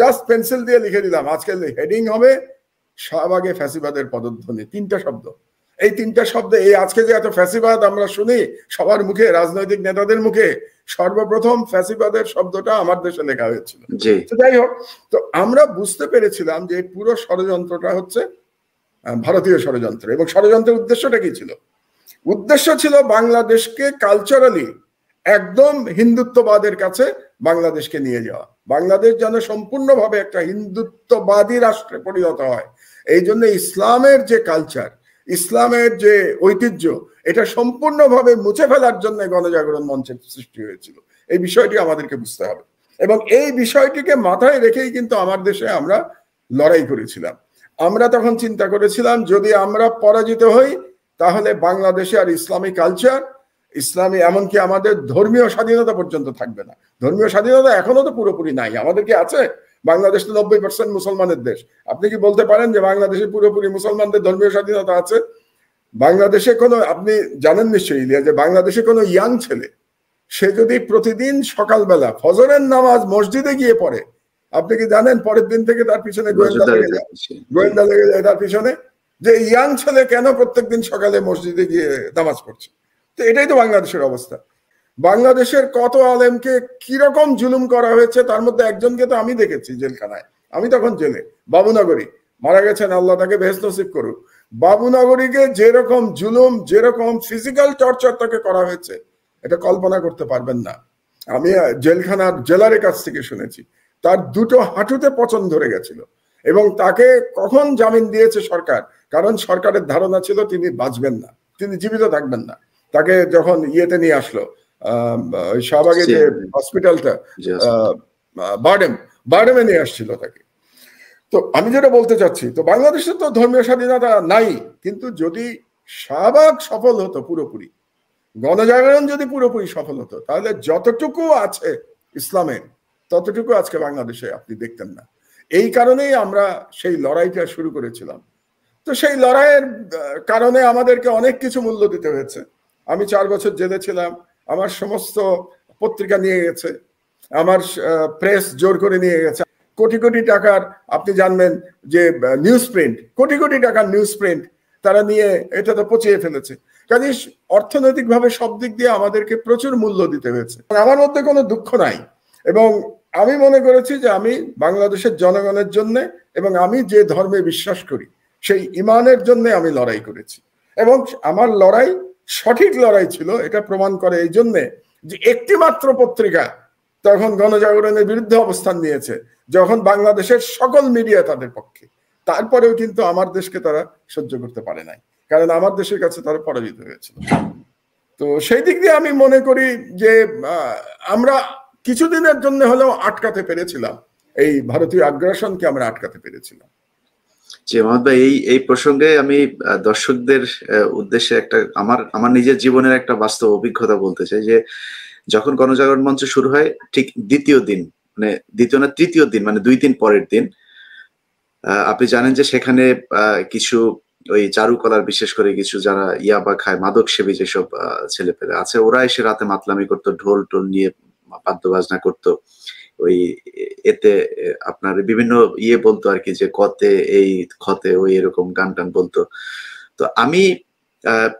জাস্ট পেন্সিল দিয়ে লিখে দিলাম, আজকে হেডিং হবে শাহবাগে ফ্যাসিবাদের পদধ্বনি। 3টা শব্দ, এই 3টা শব্দ, এই আজকে যে এত ফ্যাসিবাদ আমরা শুনি সবার মুখে, রাজনৈতিক নেতাদের মুখে, সর্বপ্রথম ফ্যাসিবাদের শব্দটা আমার দেশে লেখা হয়েছিল। যাই হোক, তো আমরা বুঝতে পেরেছিলাম যে পুরো ষড়যন্ত্রটা হচ্ছে ভারতীয় ষড়যন্ত্র। এবং ষড়যন্ত্রের উদ্দেশ্যটা কি ছিল? উদ্দেশ্য ছিল বাংলাদেশকে কালচারালি একদম হিন্দুত্ববাদের কাছে বাংলাদেশকে নিয়ে যাওয়া, বাংলাদেশ যেন সম্পূর্ণভাবে একটা হিন্দুত্ববাদী রাষ্ট্রে পরিণত হয়। এই জন্য ইসলামের যে কালচার, ইসলামের যে ঐতিহ্য, এটা সম্পূর্ণভাবে মুছে ফেলার জন্য গণজাগরণ মঞ্চের সৃষ্টি হয়েছিল। এই বিষয়টি আমাদেরকে বুঝতে হবে, এবং এই বিষয়টিকে মাথায় রেখেই কিন্তু আমার দেশে আমরা লড়াই করেছিলাম। আমরা তখন চিন্তা করেছিলাম, যদি আমরা পরাজিত হই তাহলে বাংলাদেশে আর ইসলামী কালচার, ইসলামী, এমনকি আমাদের ধর্মীয় স্বাধীনতা পর্যন্ত থাকবে না। ধর্মীয় স্বাধীনতা এখনো তো পুরোপুরি নাই, আমাদের কি আছে? বাংলাদেশ তো 90% মুসলমানের দেশ। আপনি কি বলতে পারেন যে বাংলাদেশে পুরোপুরি মুসলমানদের ধর্মীয় স্বাধীনতা আছে? বাংলাদেশে কোনো, আপনি জানেন নিশ্চয়ই ইলিয়া, যে বাংলাদেশে কোনো ইয়াং ছেলে, সে যদি প্রতিদিন সকালবেলা ফজরের নামাজ মসজিদে গিয়ে পড়ে, আপনি কি জানেন পরের দিন থেকে তার পিছনে গোয়েন্দা লেগে যায়, গোয়েন্দা লেগে যায় তার পিছনে, যে ইয়াং ছেলে কেন প্রত্যেকদিন সকালে মসজিদে গিয়ে নামাজ পড়ছে। তো এটাই তো বাংলাদেশের অবস্থা। বাংলাদেশের কত আলেমকে কিরকম জুলুম করা হয়েছে, তার মধ্যে একজনকে তো আমি দেখেছি জেলখানায়, আমি তখন জেলে, বাবুনগরী, মারা গেছেন, আল্লাহ তাকে বেহেশত নসিব করুক। বাবুনগরীকে যেরকম জুলুম, যেরকম ফিজিক্যাল টর্চার তাকে করা হয়েছে, এটা কল্পনা করতে পারবেন না। আমি জেলখানার জেলারের কাছ থেকে শুনেছি, তার 2টো হাঁটুতে পচন ধরে গেছিল, এবং তাকে কখন জামিন দিয়েছে সরকার, কারণ সরকারের ধারণা ছিল তিনি বাঁচবেন না, তিনি জীবিত থাকবেন না। তাকে যখন ইয়েতে নিয়ে আসলো, শাহবাগে যে হসপিটালটা, বারডেমে নিয়ে আসছিল তাকে। তো আমি যেটা বলতে চাচ্ছি, তো বাংলাদেশে তো ধর্মীয় স্বাধীনতা নাই, কিন্তু যদি শাহবাগ সফল হতো পুরোপুরি, গণজাগরণ যদি পুরোপুরি সফল হতো, তাহলে যতটুকু আছে ইসলামের ততটুকু আজকে বাংলাদেশে আপনি দেখতেন না। এই কারণেই আমরা সেই লড়াইটা শুরু করেছিলাম। তো সেই লড়াইয়ের কারণে আমাদেরকে অনেক কিছু মূল্য দিতে হয়েছে। আমি 4 বছর জেলে ছিলাম, আমার সমস্ত পত্রিকা নিয়ে গেছে, আমার প্রেস জোর করে নিয়ে গেছে, কোটি কোটি টাকার, আপনি জানবেন যে নিউজ প্রিন্ট, কোটি কোটি টাকার নিউজ প্রিন্ট তারা নিয়ে এটা তো পচিয়ে ফেলেছে। কাজে অর্থনৈতিকভাবে সব দিক দিয়ে আমাদেরকে প্রচুর মূল্য দিতে হয়েছে। আমার মধ্যে কোনো দুঃখ নাই, এবং আমি মনে করেছি যে আমি বাংলাদেশের জনগণের জন্য, এবং আমি যে ধর্মে বিশ্বাস করি সেই ইমানের জন্য আমি লড়াই করেছি, এবং আমার লড়াই সঠিক লড়াই ছিল। এটা প্রমাণ করে এই জন্যে যে একটি মাত্র পত্রিকা তখন গণজাগরণের বিরুদ্ধে অবস্থান নিয়েছে, যখন বাংলাদেশের সকল মিডিয়া তাদের পক্ষে। তারপরেও কিন্তু আমার দেশকে তারা সহ্য করতে পারে নাই, কারণ আমার দেশের কাছে তারা পরাজিত হয়েছিল। তো সেই দিক দিয়ে আমি মনে করি যে আমরা কিছুদিনের জন্য হলেও আটকাতে পেরেছিলাম, এই ভারতীয় আগ্রাসনকে আমরা আটকাতে পেরেছিলাম। জি মোহাম্মদ ভাই, এই প্রসঙ্গে আমি দর্শকদের উদ্দেশ্যে একটা আমার নিজের জীবনের একটা বাস্তব অভিজ্ঞতা বলতে চাই, যে যখন গণজাগরণ মঞ্চ শুরু হয় ঠিক দ্বিতীয় দিন, মানে দ্বিতীয় না তৃতীয় দিন, মানে 2 দিন পরের দিন, আপনি জানেন যে সেখানে কিছু ওই চারুকলার, বিশেষ করে কিছু যারা ইয়াবা খায়, মাদক সেবী যেসব ছেলেপেলে আছে, ওরা এসে রাতে মাতলামি করতো, ঢোল টোল নিয়ে বাদ্য বাজনা করতো। ওই এতে আপনার বিভিন্ন বলতো আর কি, যে কতে এই ক্ষতে ওই, এরকম গান টান বলতো। তো আমি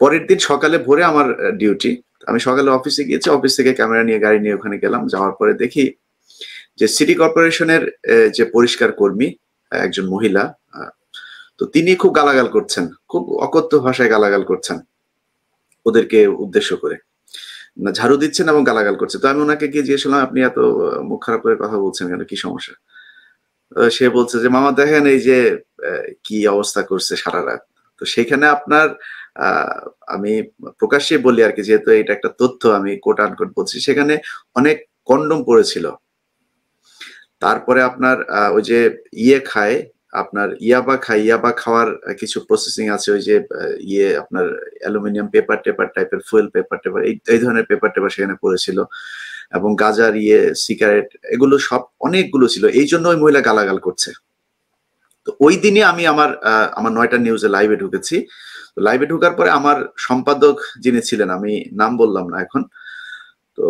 পরের দিন সকালে ভোরে আমার ডিউটি, আমি সকালে অফিসে গিয়েছি, অফিস থেকে ক্যামেরা নিয়ে গাড়ি নিয়ে ওখানে গেলাম। যাওয়ার পরে দেখি যে সিটি কর্পোরেশনের যে পরিষ্কার কর্মী একজন মহিলা, তো তিনি খুব গালাগাল করছেন, খুব অকথ্য ভাষায় গালাগাল করছেন ওদেরকে উদ্দেশ্য করে, না ঝাড়ু দিচ্ছেন এবং গালাগাল করছে। তো আমি ওনাকে গিয়ে জিজ্ঞেস করলাম, আপনি এত মুখ খারাপ করে কথা বলছেন কেন, কি সমস্যা? সে বলছে যে মামা দেখেন এই যে কি অবস্থা করছে সারা রাত। তো সেখানে আপনার আমি প্রকাশ্যে বলি আর কি, যেহেতু এটা একটা তথ্য আমি কোট আনকোট বলছি, সেখানে অনেক কন্ডম পড়েছিল। তারপরে আপনার ওই যে খায়, আপনার ইয়াবা খাওয়ার কিছু প্রসেসিং আছে, ওই যে আপনার অ্যালুমিনিয়াম পেপার টেপার টাইপের, ফুয়েল পেপার টেপার, এই ধরনের পেপার টেপার সেখানে পড়েছিল, এবং গাজার সিগারেট, এগুলো সব অনেকগুলো ছিল। এই জন্য ওই মহিলা গালাগাল করছে। তো ওই দিনে আমি আমার 9টা নিউজে লাইভে ঢুকেছি। লাইভে ঢোকার পরে আমার সম্পাদক যিনি ছিলেন, আমি নাম বললাম না এখন, তো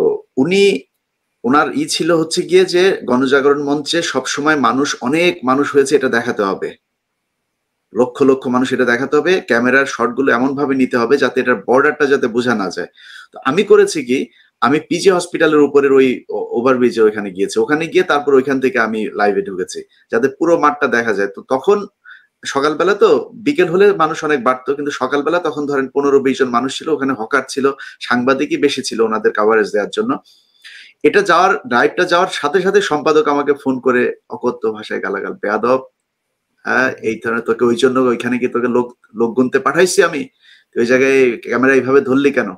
ওনার ছিল হচ্ছে গিয়ে যে গণজাগরণ মঞ্চে সবসময় অনেক মানুষ হয়েছে এটা দেখাতে হবে, লক্ষ লক্ষ মানুষ এটা দেখাতে হবে, ক্যামেরার শটগুলো এমন ভাবে নিতে হবে যাতে এটার বর্ডারটা যাতে বোঝা না যায়। তো আমি করেছি কি, আমি পিজি হসপিটালের উপরের ওই ওভারব্রিজে ওইখানে গিয়েছি, ওখানে গিয়ে তারপর ওইখান থেকে আমি লাইভে ঢুকেছি যাতে পুরো মাঠটা দেখা যায়। তো তখন সকালবেলা, তো বিকেল হলে মানুষ অনেক বাড়তো, কিন্তু সকালবেলা তখন ধরেন 15-20 জন মানুষ ছিল, ওখানে হকার ছিল, সাংবাদিকই বেশি ছিল ওনাদের কাভারেজ দেওয়ার জন্য। এটা লাইভটা যাওয়ার সাথে সাথে সম্পাদক আমাকে ফোন করে অকথ্য ভাষায় গালাগাল, বেয়াদব, হ্যাঁ এই ধরনের, তোকে ওই জন্য ওইখানে কি তোকে লোক গুনতে পাঠাইছি আমি, ওই জায়গায় ক্যামেরা এইভাবে ধরলি কেন?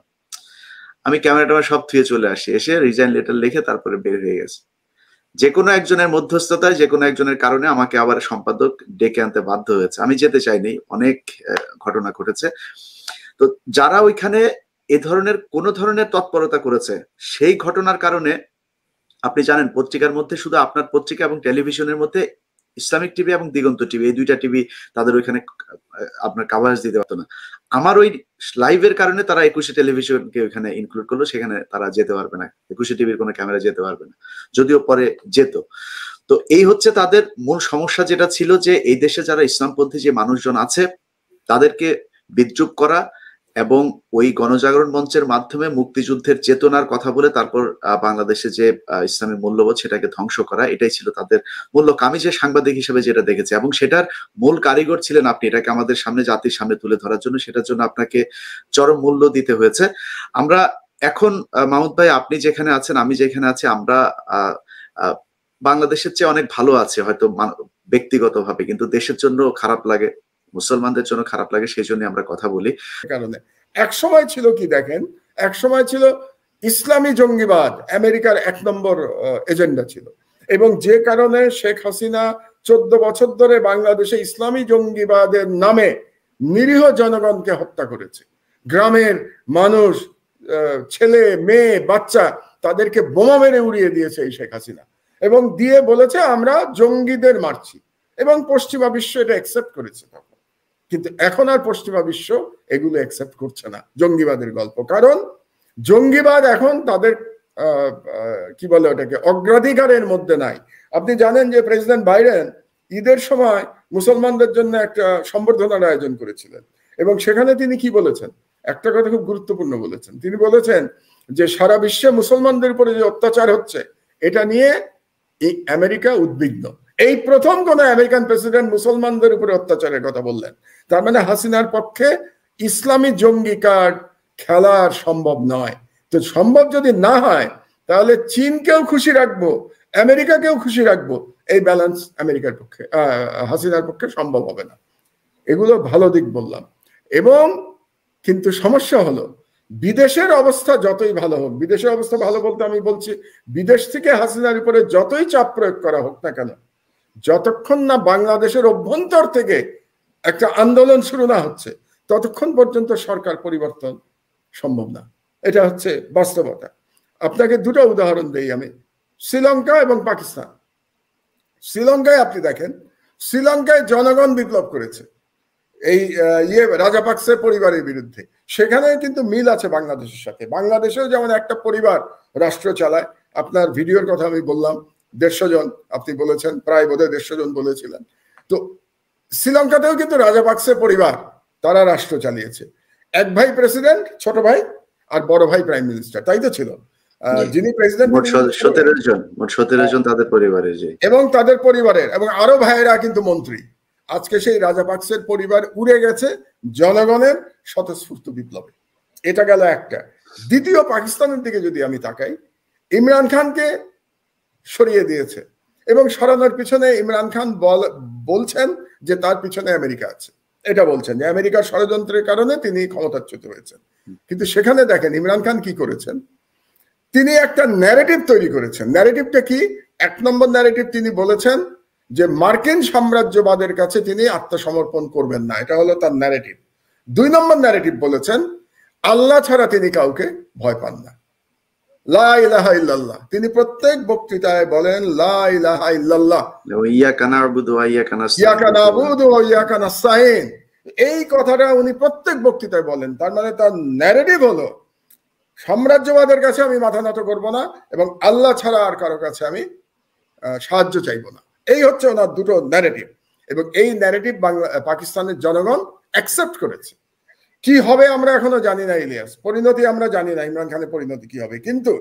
আমি ক্যামেরাটা সব থুয়ে চলে আসি, এসে রিজাইন লেটার লিখে তারপরে বের হয়ে গেছে। যে কোনো একজনের মধ্যস্থতায়, যে কোনো একজনের কারণে আমাকে আবার সম্পাদক ডেকে আনতে বাধ্য হয়েছে। আমি যেতে চাইনি, অনেক ঘটনা ঘটেছে। তো যারা ওইখানে এ ধরনের কোন ধরনের তৎপরতা করেছে, সেই ঘটনার কারণে আপনি জানেন পত্রিকার মধ্যে, শুধু আপনার পত্রিকা এবং টেলিভিশনের মধ্যে ইসলামিক টিভি এবং দিগন্ত টিভি, এই দুইটা টিভি তাদের ওইখানে আপনার কাভারেজ দিতে পারতো না। আমার ওই লাইভের কারণে তারা 21শে টেলিভিশনকে ওইখানে ইনক্লুড করলো, সেখানে তারা যেতে পারবে না, 21শে টিভির কোনো ক্যামেরা যেতে পারবে না, যদিও পরে যেত। তো এই হচ্ছে তাদের মূল সমস্যা, যেটা ছিল যে এই দেশে যারা ইসলামপন্থী যে মানুষজন আছে তাদেরকে বিদ্রুপ করা এবং ওই গণজাগরণ মঞ্চের মাধ্যমে মুক্তিযুদ্ধের চেতনার কথা বলে তারপর বাংলাদেশে যে ইসলামী মূল্যবোধ সেটাকে ধ্বংস করা, এটাই ছিল তাদের মূল লক্ষ্য। আমি যে সাংবাদিক হিসেবে যেটা দেখেছি, এবং সেটার মূল কারিগর ছিলেন আপনি, এটাকে আমাদের সামনে, জাতির সামনে তুলে ধরার জন্য, সেটার জন্য আপনাকে চরম মূল্য দিতে হয়েছে। আমরা এখন মাহমুদ ভাই, আপনি যেখানে আছেন, আমি যেখানে আছি, আমরা বাংলাদেশের চেয়ে অনেক ভালো আছে হয়তো ব্যক্তিগতভাবে, কিন্তু দেশের জন্য খারাপ লাগে, মুসলমানদের জন্য খারাপ লাগে, সেই জন্য আমরা কথা বলি। কারণে এক সময় ছিল কি দেখেন, এক সময় ছিল ইসলামী জঙ্গিবাদ আমেরিকার 1 নম্বর এজেন্ডা ছিল, এবং যে কারণে শেখ হাসিনা 14 বছর ধরে বাংলাদেশে ইসলামী জঙ্গিবাদের নামে নিরীহ জনগণকে হত্যা করেছে। গ্রামের মানুষ, ছেলে মেয়ে বাচ্চা, তাদেরকে বোমা মেরে উড়িয়ে দিয়েছে এই শেখ হাসিনা, এবং দিয়ে বলেছে আমরা জঙ্গিদের মারছি, এবং পশ্চিমা বিশ্ব এটা অ্যাকসেপ্ট করেছে তখন। কিন্তু এখন আর পশ্চিমা বিশ্ব এগুলো অ্যাকসেপ্ট করছে না, জঙ্গিবাদের গল্প, কারণ জঙ্গিবাদ এখন তাদের কি বলে ওটাকে অগ্রাধিকারের মধ্যে নাই। আপনি জানেন যে প্রেসিডেন্ট বাইডেন ঈদের সময় মুসলমানদের জন্য একটা সম্বর্ধনার আয়োজন করেছিলেন, এবং সেখানে তিনি কি বলেছেন, একটা কথা খুব গুরুত্বপূর্ণ বলেছেন। তিনি বলেছেন যে সারা বিশ্বে মুসলমানদের উপরে যে অত্যাচার হচ্ছে এটা নিয়ে এই আমেরিকা উদ্বিগ্ন। এই প্রথম কোন আমেরিকান প্রেসিডেন্ট মুসলমানদের উপরে অত্যাচারের কথা বললেন। তার মানে হাসিনার পক্ষে ইসলামী জঙ্গি কার্ড খেলা সম্ভব নয়। তো সম্ভব যদি না হয় তাহলে চীনকেও খুশি রাখবো, আমেরিকাকেও খুশি রাখবো, এই ব্যালেন্স আমেরিকার পক্ষে, হাসিনার পক্ষে সম্ভব হবে না। এগুলো ভালো দিক বললাম। এবং কিন্তু সমস্যা হলো বিদেশের অবস্থা যতই ভালো হোক, বিদেশের অবস্থা ভালো বলতে আমি বলছি বিদেশ থেকে হাসিনার উপরে যতই চাপ প্রয়োগ করা হোক না কেন, যতক্ষণ না বাংলাদেশের অভ্যন্তর থেকে একটা আন্দোলন শুরু না হচ্ছে ততক্ষণ পর্যন্ত সরকার পরিবর্তন সম্ভব না। এটা হচ্ছে বাস্তবতা। আপনাকে দুটো উদাহরণ দেই আমি, শ্রীলঙ্কা এবং পাকিস্তান। শ্রীলঙ্কায় আপনি দেখেন, শ্রীলঙ্কায় জনগণ বিপ্লব করেছে এই রাজাপাকসে পরিবারের বিরুদ্ধে। সেখানে কিন্তু মিল আছে বাংলাদেশের সাথে। বাংলাদেশেও যেমন একটা পরিবার রাষ্ট্র চালায়, আপনার ভিডিওর কথা আমি বললাম 150 জন, আপনি বলেছেন প্রায় বোধহয় 150 জন বলেছিলেন। তো শ্রীলঙ্কাতেও কিন্তু রাজাপাকসে পরিবার তারা রাষ্ট্র চালিয়েছে। এক ভাই প্রেসিডেন্ট, ছোট ভাই আর বড় ভাই প্রাইম মিনিস্টার, তাই তো ছিল? যিনি প্রেসিডেন্ট, মোট 17 জন তাদের পরিবারের, এবং তাদের পরিবারের, এবং আরো ভাইয়েরা কিন্তু মন্ত্রী। আজকে সেই রাজাপাকসের পরিবার উড়ে গেছে জনগণের স্বতঃস্ফূর্ত বিপ্লবে। এটা গেল একটা। দ্বিতীয়, পাকিস্তানের দিকে যদি আমি তাকাই, ইমরান খানকে সরিয়ে দিয়েছে, এবং সরানোর পিছনে ইমরান খান বলছেন যে তার পিছনে আমেরিকা আছে। এটা বলছেন যে আমেরিকার ষড়যন্ত্রের কারণে তিনি ক্ষমতাচ্যুত হয়েছেন। কিন্তু সেখানে দেখেন ইমরান খান কি করেছেন, তিনি একটা ন্যারেটিভ তৈরি করেছেন। ন্যারেটিভটা কি? 1 নম্বর ন্যারেটিভ, তিনি বলেছেন যে মার্কিন সাম্রাজ্যবাদের কাছে তিনি আত্মসমর্পণ করবেন না, এটা হলো তার ন্যারেটিভ। 2 নম্বর ন্যারেটিভ বলেছেন আল্লাহ ছাড়া তিনি কাউকে ভয় পান না, লা ইলাহা ইল্লাল্লাহ। তিনি প্রত্যেক বক্তৃতায় বলেন লা ইলাহা ইল্লাল্লাহ, ইয়াকা না'বুদু ওয়া ইয়াকা নাস্তাইন। এই কথাটা উনি প্রত্যেক বক্তৃতায় বলেন। তার মানে তার ন্যারেটিভ হলো সাম্রাজ্যবাদের কাছে আমি মাথা নত করব না, এবং আল্লাহ ছাড়া আর কারো কাছে আমি সাহায্য চাইব না। এই হচ্ছে ওনার দুটো ন্যারেটিভ, এবং এই ন্যারেটিভ পাকিস্তানের জনগণ অ্যাকসেপ্ট করেছে। কি হবে আমরা এখনো জানি না ইলিয়াস, পরিণতি আমরা জানি না, ইমরান খানের পরিণতি কি হবে, কিন্তু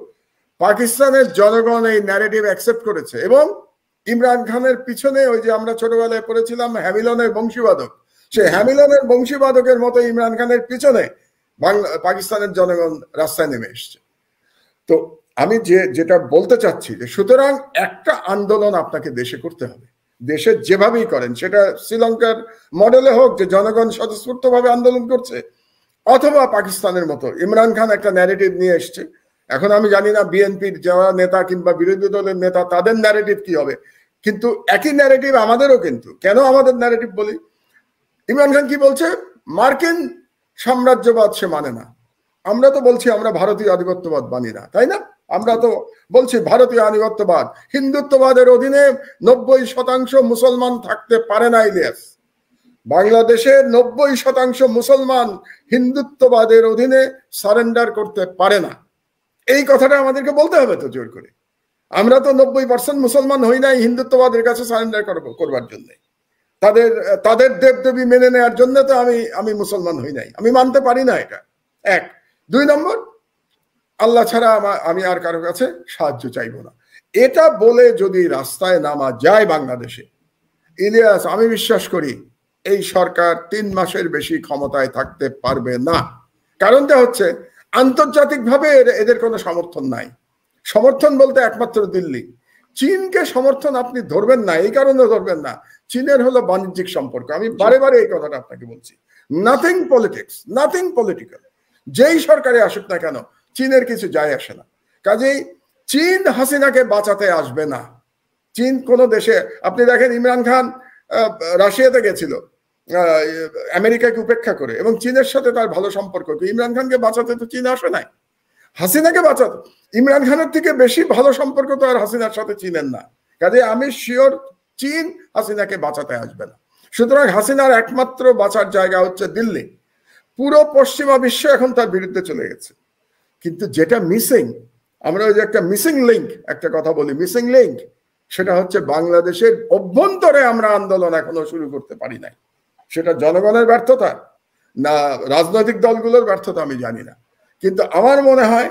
পাকিস্তানের জনগণ এই ন্যারেটিভ অ্যাকসেপ্ট করেছে। এবং ইমরান খানের পিছনে ওই যে আমরা ছোটবেলায় পড়েছিলাম হ্যামিলনের বংশীবাদক, সেই হ্যামিলনের বংশীবাদকের মতো ইমরান খানের পিছনে পাকিস্তানের জনগণ রাস্তায় নেমে এসছে। তো আমি যেটা বলতে চাচ্ছি যে সুতরাং একটা আন্দোলন আপনাকে দেশে করতে হবে, দেশে যেভাবেই করেন, সেটা শ্রীলঙ্কার মডেলে হোক যে জনগণ স্বতঃস্ফূর্তভাবে আন্দোলন করছে, অথবা পাকিস্তানের মতো ইমরান খান একটা ন্যারেটিভ নিয়ে এসছে। এখন আমি জানি না বিএনপির যারা নেতা কিংবা বিরোধী দলের নেতা তাদের ন্যারেটিভ কি হবে, কিন্তু একই ন্যারেটিভ আমাদেরও। কিন্তু কেন আমাদের ন্যারেটিভ বলি, ইমরান খান কি বলছে, মার্কিন সাম্রাজ্যবাদ সে মানে না। আমরা তো বলছি আমরা ভারতীয় আধিপত্যবাদ মানি না, তাই না? আমরা তো বলছি ভারতীয় আধিপত্যবাদ, হিন্দুত্ববাদের অধীনে 90% মুসলমান থাকতে পারে না ইলিয়াস। বাংলাদেশের 90% মুসলমান হিন্দুত্ববাদের অধীনে সারেন্ডার করতে পারে না। এই কথাটা আমাদেরকে বলতে হবে তো জোর করে। আমরা তো 90% মুসলমান হই নাই হিন্দুত্ববাদের কাছে সারেন্ডার করবার জন্য, তাদের দেবদেবী মেনে নেওয়ার জন্য তো আমি মুসলমান হই নাই, আমি মানতে পারি না এটা। 1। 2 নম্বর, আল্লাহ ছাড়া আমি আর কারো কাছে সাহায্য চাইব না। এটা বলে যদি রাস্তায় নামা যায় বাংলাদেশে, ইলিয়াস, আমি বিশ্বাস করি এই সরকার 3 মাসের বেশি ক্ষমতায় থাকতে পারবে না। কারণটা হচ্ছে আন্তর্জাতিকভাবে এদের কোনো সমর্থন নাই। সমর্থন বলতে একমাত্র দিল্লি। চীনকে সমর্থন আপনি ধরবেন না, এই কারণে ধরবেন না, চীনের হলো বাণিজ্যিক সম্পর্ক। আমি বারে বারে এই কথাটা আপনাকে বলছি। Nothing politics, nothing political. যেই সরকারে আসুক না কেন চীনের কিছু যায় আসে না। কাজেই চীন হাসিনাকে বাঁচাতে আসবে না। চীন কোনো দেশে, আপনি দেখেন ইমরান খান রাশিয়াতে গেছিল আমেরিকাকে উপেক্ষা করে, এবং চীনের সাথে তার ভালো সম্পর্ক। ইমরান খানকে বাঁচাতে তো চীন আসে নাই, হাসিনাকে বাঁচাতে। ইমরান খানের থেকে বেশি ভালো সম্পর্ক তো আর হাসিনার সাথে চীনের না। কাজে আমি শিওর চীন হাসিনাকে বাঁচাতে আসবে না। সুতরাং হাসিনার একমাত্র বাঁচার জায়গা হচ্ছে দিল্লি। পুরো পশ্চিমা বিশ্ব এখন তার বিরুদ্ধে চলে গেছে। কিন্তু যেটা মিসিং, আমরা ওই যে একটা মিসিং লিঙ্ক, একটা কথা বলি মিসিং লিঙ্ক, সেটা হচ্ছে বাংলাদেশের অভ্যন্তরে আমরা আন্দোলন এখনো শুরু করতে পারি নাই। সেটা জনগণের ব্যর্থতা না রাজনৈতিক দলগুলোর ব্যর্থতা আমি জানি না, কিন্তু আমার মনে হয়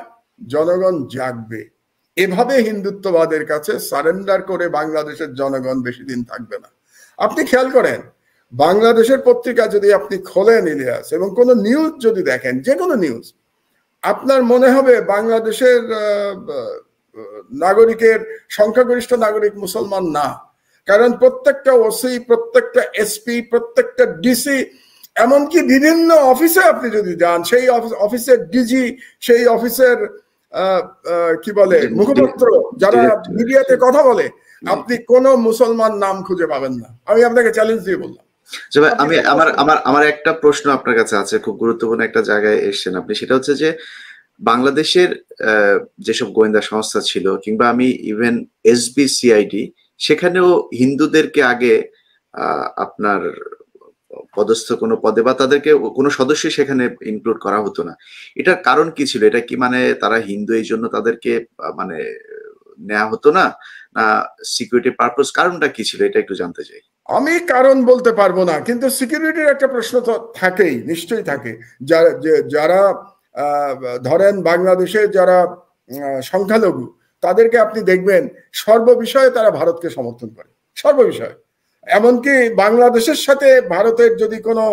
জনগণ জাগবে। এভাবে হিন্দুত্ববাদের কাছে সারেন্ডার করে বাংলাদেশের জনগণ বেশি দিন থাকবে না। আপনি খেয়াল করেন, বাংলাদেশের পত্রিকা যদি আপনি খোলেন ইলিয়াস, এবং কোনো নিউজ যদি দেখেন, যে কোনো নিউজ, আপনার মনে হবে বাংলাদেশের নাগরিকের সংখ্যাগরিষ্ঠ নাগরিক মুসলমান না। কারণ প্রত্যেকটা ওসি, প্রত্যেকটা এসপি, প্রত্যেকটা ডিসি, এমনকি বিভিন্ন অফিসে আপনি যদি যান, সেই অফিসের ডিজি, সেই অফিসের কি বলে মুখপাত্র, যারা মিডিয়াতে কথা বলে, আপনি কোন মুসলমান নাম খুঁজে পাবেন না। আমি আপনাকে চ্যালেঞ্জ দিয়ে বললাম। আমি আমার একটা প্রশ্ন আপনার কাছে আছে, খুব গুরুত্বপূর্ণ একটা জায়গায় এসেছেন আপনি। সেটা হচ্ছে যে বাংলাদেশের যেসব গোয়েন্দা সংস্থা ছিল, কিংবা আমি ইভেন SBCID, সেখানেও হিন্দুদেরকে আগে আপনার পদস্থ কোনো পদে বা তাদেরকে কোনো সদস্য সেখানে ইনক্লুড করা হতো না। এটার কারণ কি ছিল? এটা কি মানে তারা হিন্দু এই জন্য তাদেরকে মানে নেওয়া হতো না, না সিকিউরিটি পারপাস? কারণটা কি ছিল এটা একটু জানতে চাই। আমি কারণ বলতে পারবো না, কিন্তু সিকিউরিটির একটা প্রশ্ন তো থাকেই, নিশ্চয়ই থাকে। যারা ধরেন বাংলাদেশে যারা সংখ্যালঘু, তাদেরকে আপনি দেখবেন সর্ববিষয়ে তারা ভারতকে সমর্থন করে, সর্ববিষয়ে। এমনকি বাংলাদেশের সাথে ভারতের যদি কোনো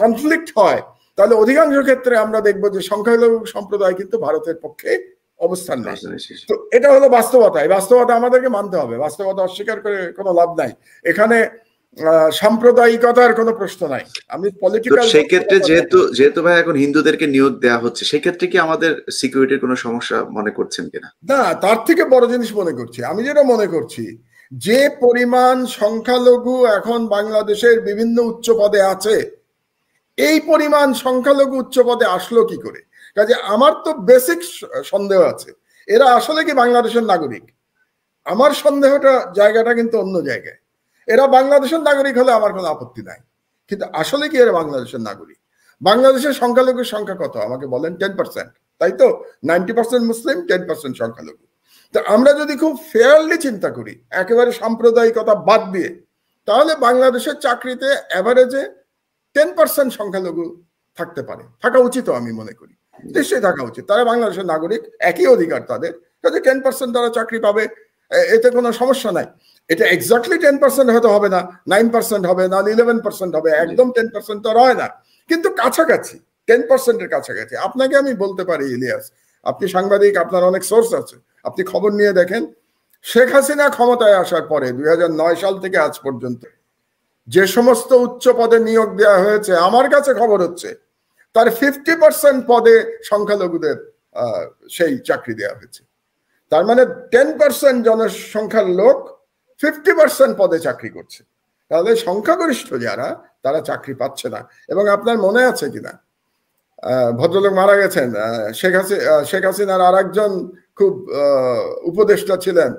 কনফ্লিক্ট হয়, তাহলে অধিকাংশ ক্ষেত্রে আমরা দেখবো যে সংখ্যালঘু সম্প্রদায় কিন্তু ভারতের পক্ষে অবস্থান নেয়। তো এটা হলো বাস্তবতা। এই বাস্তবতা আমাদেরকে মানতে হবে, বাস্তবতা অস্বীকার করে কোনো লাভ নাই। এখানে সাম্প্রদায়িকতার কোনো প্রশ্ন নাই। আমি পলিটিক্যাল সেক্ষেত্রে যেহেতু ভাই এখন হিন্দুদেরকে নিয়োগ দেওয়া হচ্ছে, সেক্ষেত্রে কি আমাদের সিকিউরিটির কোনো সমস্যা মনে করছেন কিনা? না, তার থেকে বড় জিনিস মনে করছি, আমি যেটা মনে করছি, যে পরিমাণ সংখ্যালঘু এখন বাংলাদেশের বিভিন্ন উচ্চ পদে আছে, এই পরিমাণ সংখ্যালঘু উচ্চ পদে আসলো কি করে? কাজে আমার তো বেসিক সন্দেহ আছে, এরা আসলে কি বাংলাদেশের নাগরিক? আমার সন্দেহটা জায়গাটা কিন্তু অন্য জায়গায়। এরা বাংলাদেশের নাগরিক হলে আমার কোনো আপত্তি নাই, কিন্তু আসলে কি এরা বাংলাদেশের নাগরিক? বাংলাদেশের সংখ্যালঘুর সংখ্যা কত আমাকে বলেন? 10%, তাই তো? 90% মুসলিম, 10% সংখ্যালঘু। তো আমরা যদি খুব ফেয়ারলি চিন্তা করি, একেবারে সাম্প্রদায়িকতা বাদ দিয়ে, তাহলে বাংলাদেশের চাকরিতে অ্যাভারেজে 10% সংখ্যালঘু থাকতে পারে, থাকা উচিত আমি মনে করি, নিশ্চয়ই থাকা উচিত। তারা বাংলাদেশের নাগরিক, একই অধিকার তাদের, কাজে 10% তারা চাকরি পাবে, এতে কোনো সমস্যা নাই। এটা এক্স্যাক্টলি 10% হয়তো হবে না, 9% হবে না, 11% হবে, একদম 10% তো হয় না, কিন্তু কাছাকাছি, 10%-এর কাছাকাছি। আপনাকে আমি বলতে পারি ইলিয়াস, আপনি সাংবাদিক, আপনার অনেক সোর্স আছে, আপনি খবর নিয়ে দেখেন, শেখ হাসিনা ক্ষমতায় আসার পরে 2009 সাল থেকে আজ পর্যন্ত যে সমস্ত উচ্চ পদে নিয়োগ দেওয়া হয়েছে, আমার কাছে খবর হচ্ছে তার 50% পদে সংখ্যালঘুদের সেই চাকরি দেওয়া হয়েছে। তার মানে 10% জনসংখ্যার লোক 50% পদে চাকরি করছে। তাহলে সংখ্যাগরিষ্ঠ যারা, তারা চাকরি পাচ্ছে না। এবং আপনার মনে আছে কিনা, ভদ্রলোক মারা গেছেন, শেখ হাসিনার আর একজন খুব উপদেষ্টা ছিলেন,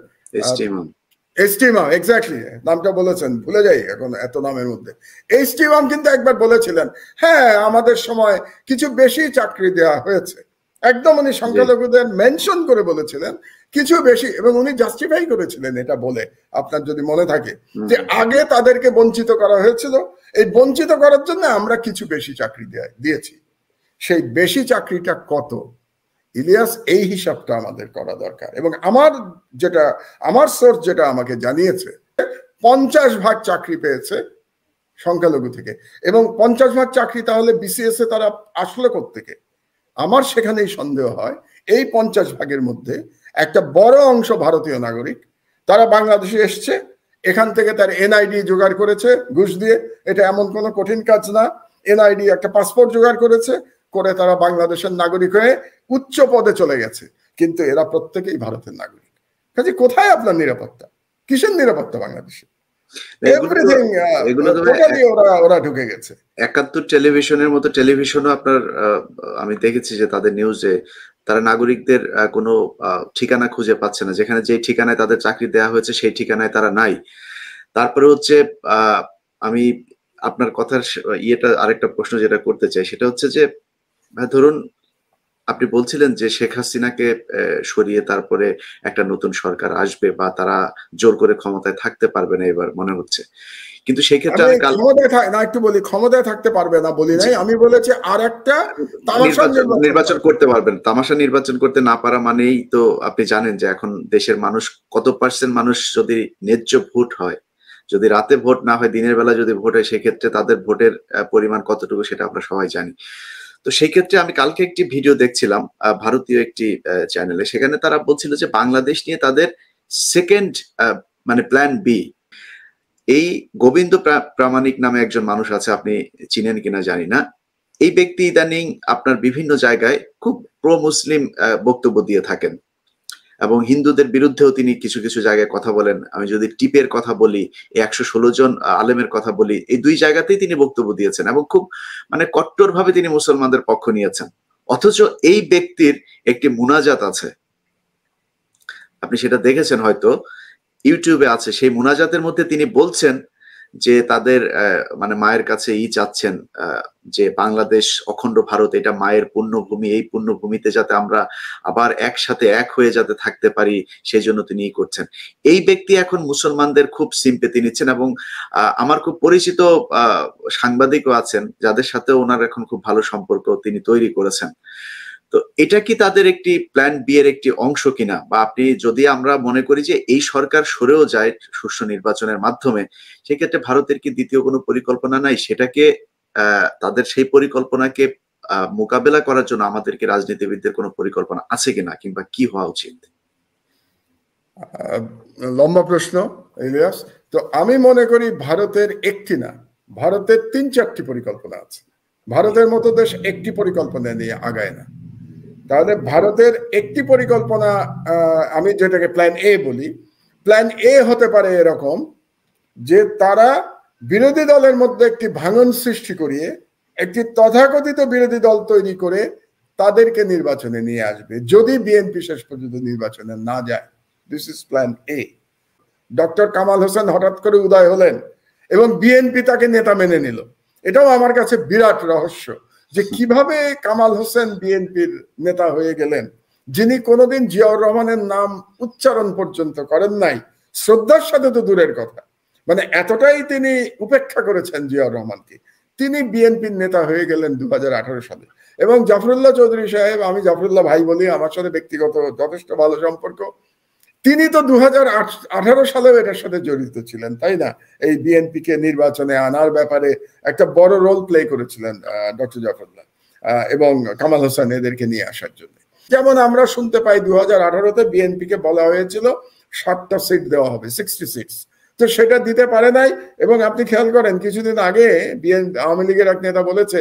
এসটিমাম, এক্স্যাক্টলি নামটা বলেছেন, ভুলে যাই এখন এত নামের মধ্যে। এসটিমাম কিন্তু একবার বলেছিলেন, হ্যাঁ আমাদের সময় কিছু বেশি চাকরি দেওয়া হয়েছে, একদম উনি সংখ্যালঘুদের মেনশন করে বলেছিলেন কিছু বেশি, এবং উনি জাস্টিফাই করেছিলেন এটা বলে, আপনার যদি মনে থাকে, যে আগে তাদেরকে বঞ্চিত করা হয়েছিল, এই বঞ্চিত করার জন্য আমরা কিছু বেশি চাকরি দিয়েছি। সেই বেশি চাকরিটা কত, ইলিয়াস, এই হিসাবটা আমাদের করা দরকার। এবং আমার সোর্স যেটা আমাকে জানিয়েছে, 50% চাকরি পেয়েছে সংখ্যালঘু থেকে, এবং 50% চাকরি তাহলে বিসিএস এ তারা আসলো কোত্থেকে? আমার সেখানেই সন্দেহ হয়, এই 50%-এর মধ্যে একটা বড় অংশ ভারতীয় নাগরিক, তারা বাংলাদেশে এসছে, এখান থেকে তার এনআইডি জোগাড় করেছে ঘুষ দিয়ে, এটা এমন কোনো কঠিন কাজ না, এনআইডি একটা পাসপোর্ট জোগাড় করেছে, করে তারা বাংলাদেশের নাগরিক হয়ে উচ্চ পদে চলে গেছে, কিন্তু এরা প্রত্যেকেই ভারতের নাগরিক। কাজে কোথায় আপনার নিরাপত্তা? কিসের নিরাপত্তা বাংলাদেশে? ওরা ঢুকে গেছে। 71 টেলিভিশনের মতো টেলিভিশনও আপনার, আমি দেখেছি যে তাদের নিউজে তারা নাগরিকদের কোনো ঠিকানা খুঁজে পাচ্ছে না, যেখানে যে ঠিকানায় তাদের চাকরি দেওয়া হয়েছে সেই ঠিকানায় তারা নাই। তারপরে হচ্ছে আমি আপনার কথার আরেকটা প্রশ্ন যেটা করতে চাই, সেটা হচ্ছে যে ধরুন আপনি বলছিলেন যে শেখ হাসিনাকে সরিয়ে তারপরে একটা নতুন সরকার আসবে, বা তারা জোর করে ক্ষমতায় থাকতে পারবে না এবার মনে হচ্ছে, কিন্তু সেক্ষেত্রে ক্ষমতায় থাকতে পারবে না বলি নাই, আমি বলেছি আর একটা নির্বাচন করতে পারবেন। তামাশা নির্বাচন করতে না পারা মানেই তো আপনি জানেন যে এখন দেশের মানুষ কত % মানুষ, যদি ন্যায্য ভোট হয়, যদি রাতে ভোট না হয়, দিনের বেলা যদি ভোট হয়, সেক্ষেত্রে তাদের ভোটের পরিমাণ কতটুকু সেটা আমরা সবাই জানি। তো সেই ক্ষেত্রে আমি কালকে একটি ভিডিও দেখছিলাম ভারতীয় একটি চ্যানেলে, সেখানে তারা বলছিল যে বাংলাদেশ নিয়ে তাদের সেকেন্ড মানে প্ল্যান বি। এই গোবিন্দ প্রামাণিক নামে একজন মানুষ আছে, আপনি চিনেন কিনা জানি না। এই ব্যক্তি ইদানিং আপনার বিভিন্ন জায়গায় খুব প্রো মুসলিম বক্তব্য দিয়ে থাকেন, এবং হিন্দুদের বিরুদ্ধেও তিনি কিছু কিছু জায়গায় কথা বলেন। আমি যদি টিপের কথা বলি, 116 জন আলেমের কথা বলি, এই 2 জায়গাতেই তিনি বক্তব্য দিয়েছেন, এবং খুব মানে কট্টরভাবে তিনি মুসলমানদের পক্ষ নিয়েছেন। অথচ এই ব্যক্তির একটি মুনাজাত আছে, আপনি সেটা দেখেছেন হয়তো, ইউটিউবে আছে। সেই মুনাজাতের মধ্যে তিনি বলছেন যে তাদের মানে মায়ের কাছে চাচ্ছেন যে বাংলাদেশ অখণ্ড ভারত এটা মায়ের পুণ্যভূমি, এই পুণ্যভূমিতে যাতে আমরা আবার একসাথে এক হয়ে যাতে থাকতে পারি সেই জন্য তিনি করছেন। এই ব্যক্তি এখন মুসলমানদের খুব সিম্পেথি নিচ্ছেন এবং আমার খুব পরিচিত সাংবাদিকও আছেন যাদের সাথে ওনার এখন খুব ভালো সম্পর্ক তিনি তৈরি করেছেন। তো এটা কি তাদের একটি প্ল্যান বি এর একটি অংশ কিনা, বা আপনি যদি আমরা মনে করি যে এই সরকার সরেও যায় সুষ্ঠু নির্বাচনের মাধ্যমে, সেক্ষেত্রে ভারতের কি দ্বিতীয় কোনো পরিকল্পনা নাই? সেটাকে তাদের সেই পরিকল্পনাকে মোকাবেলা করার জন্য আমাদেরকে রাজনীতিবিদদের কোনো পরিকল্পনা আছে কিনা, কিংবা কি হওয়া উচিত? লম্বা প্রশ্ন ইলিয়াস। তো আমি মনে করি ভারতের একটি না, ভারতের ৩-৪টি পরিকল্পনা আছে। ভারতের মতো দেশ একটি পরিকল্পনা নিয়ে আগায় না। তাহলে ভারতের একটি পরিকল্পনা, আমি যেটাকে প্ল্যান এ বলি, প্ল্যান এ হতে পারে এরকম যে তারা বিরোধী দলের মধ্যে একটি ভাঙন সৃষ্টি করিয়ে একটি তথাকথিত বিরোধী দল তৈরি করে তাদেরকে নির্বাচনে নিয়ে আসবে যদি বিএনপি শেষ পর্যন্ত নির্বাচনে না যায়। This is plan A. Doctor Kamal Hossain হঠাৎ করে উদয় হলেন এবং বিএনপি তাকে নেতা মেনে নিল। এটাও আমার কাছে বিরাট রহস্য যে কিভাবে কামাল হোসেন বিএনপির নেতা হয়ে গেলেন, যিনি কোনোদিন জিয়াউর রহমানের নাম উচ্চারণ পর্যন্ত করেন নাই, শ্রদ্ধার সাথে তো দূরের কথা, মানে এতটাই তিনি উপেক্ষা করেছেন জিয়াউর রহমানকে, তিনি বিএনপির নেতা হয়ে গেলেন 2018 সালে। এবং জাফরুল্লাহ চৌধুরী সাহেব, আমি জাফরুল্লাহ ভাই বলি, আমার সাথে ব্যক্তিগত যথেষ্ট ভালো সম্পর্ক, তিনি তো 2018 সালেও এটার সাথে জড়িত ছিলেন, তাই না? এই বিএনপি কে নির্বাচনে আনার ব্যাপারে একটা বড় রোল প্লে করেছিলেন ডক্টর জাফরুল্লাহ এবং কামাল হোসেন এদেরকে নিয়ে আসার জন্য। যেমন আমরা শুনতে পাই 2018-তে বিএনপি কে বলা হয়েছিল 7টা সিট দেওয়া হবে, 60 সিটস, তো সেটা দিতে পারে নাই। এবং আপনি খেয়াল করেন কিছুদিন আগে আওয়ামী লীগের এক নেতা বলেছে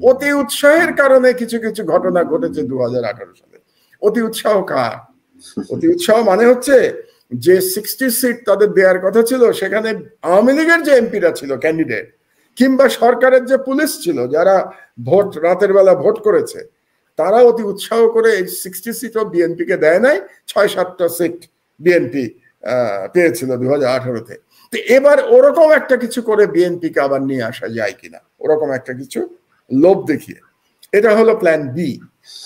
অতি উৎসাহের কারণে কিছু কিছু ঘটনা ঘটেছে 2018 সালে। অতি উৎসাহ কার? অতি উৎসাহ মানে হচ্ছে যে 60 সিট তাদের দেওয়ার কথা ছিল, সেখানে আওয়ামী লীগের যে এমপিরা ছিল ক্যান্ডিডেট, কিংবা সরকারের যে পুলিশ ছিল যারা ভোট রাতের বেলা ভোট করেছে, তারা অতি উৎসাহ করে এই 60 সিটও বিএনপি কে দেয় নাই, 6-7টা সিট বিএনপি পেয়েছিল 2018-তে। তো এবার ওরকম একটা কিছু করে বিএনপি কে আবার নিয়ে আসা যায় কিনা, ওরকম একটা কিছু লোভ দেখিয়ে। এটা হলো প্ল্যান বি।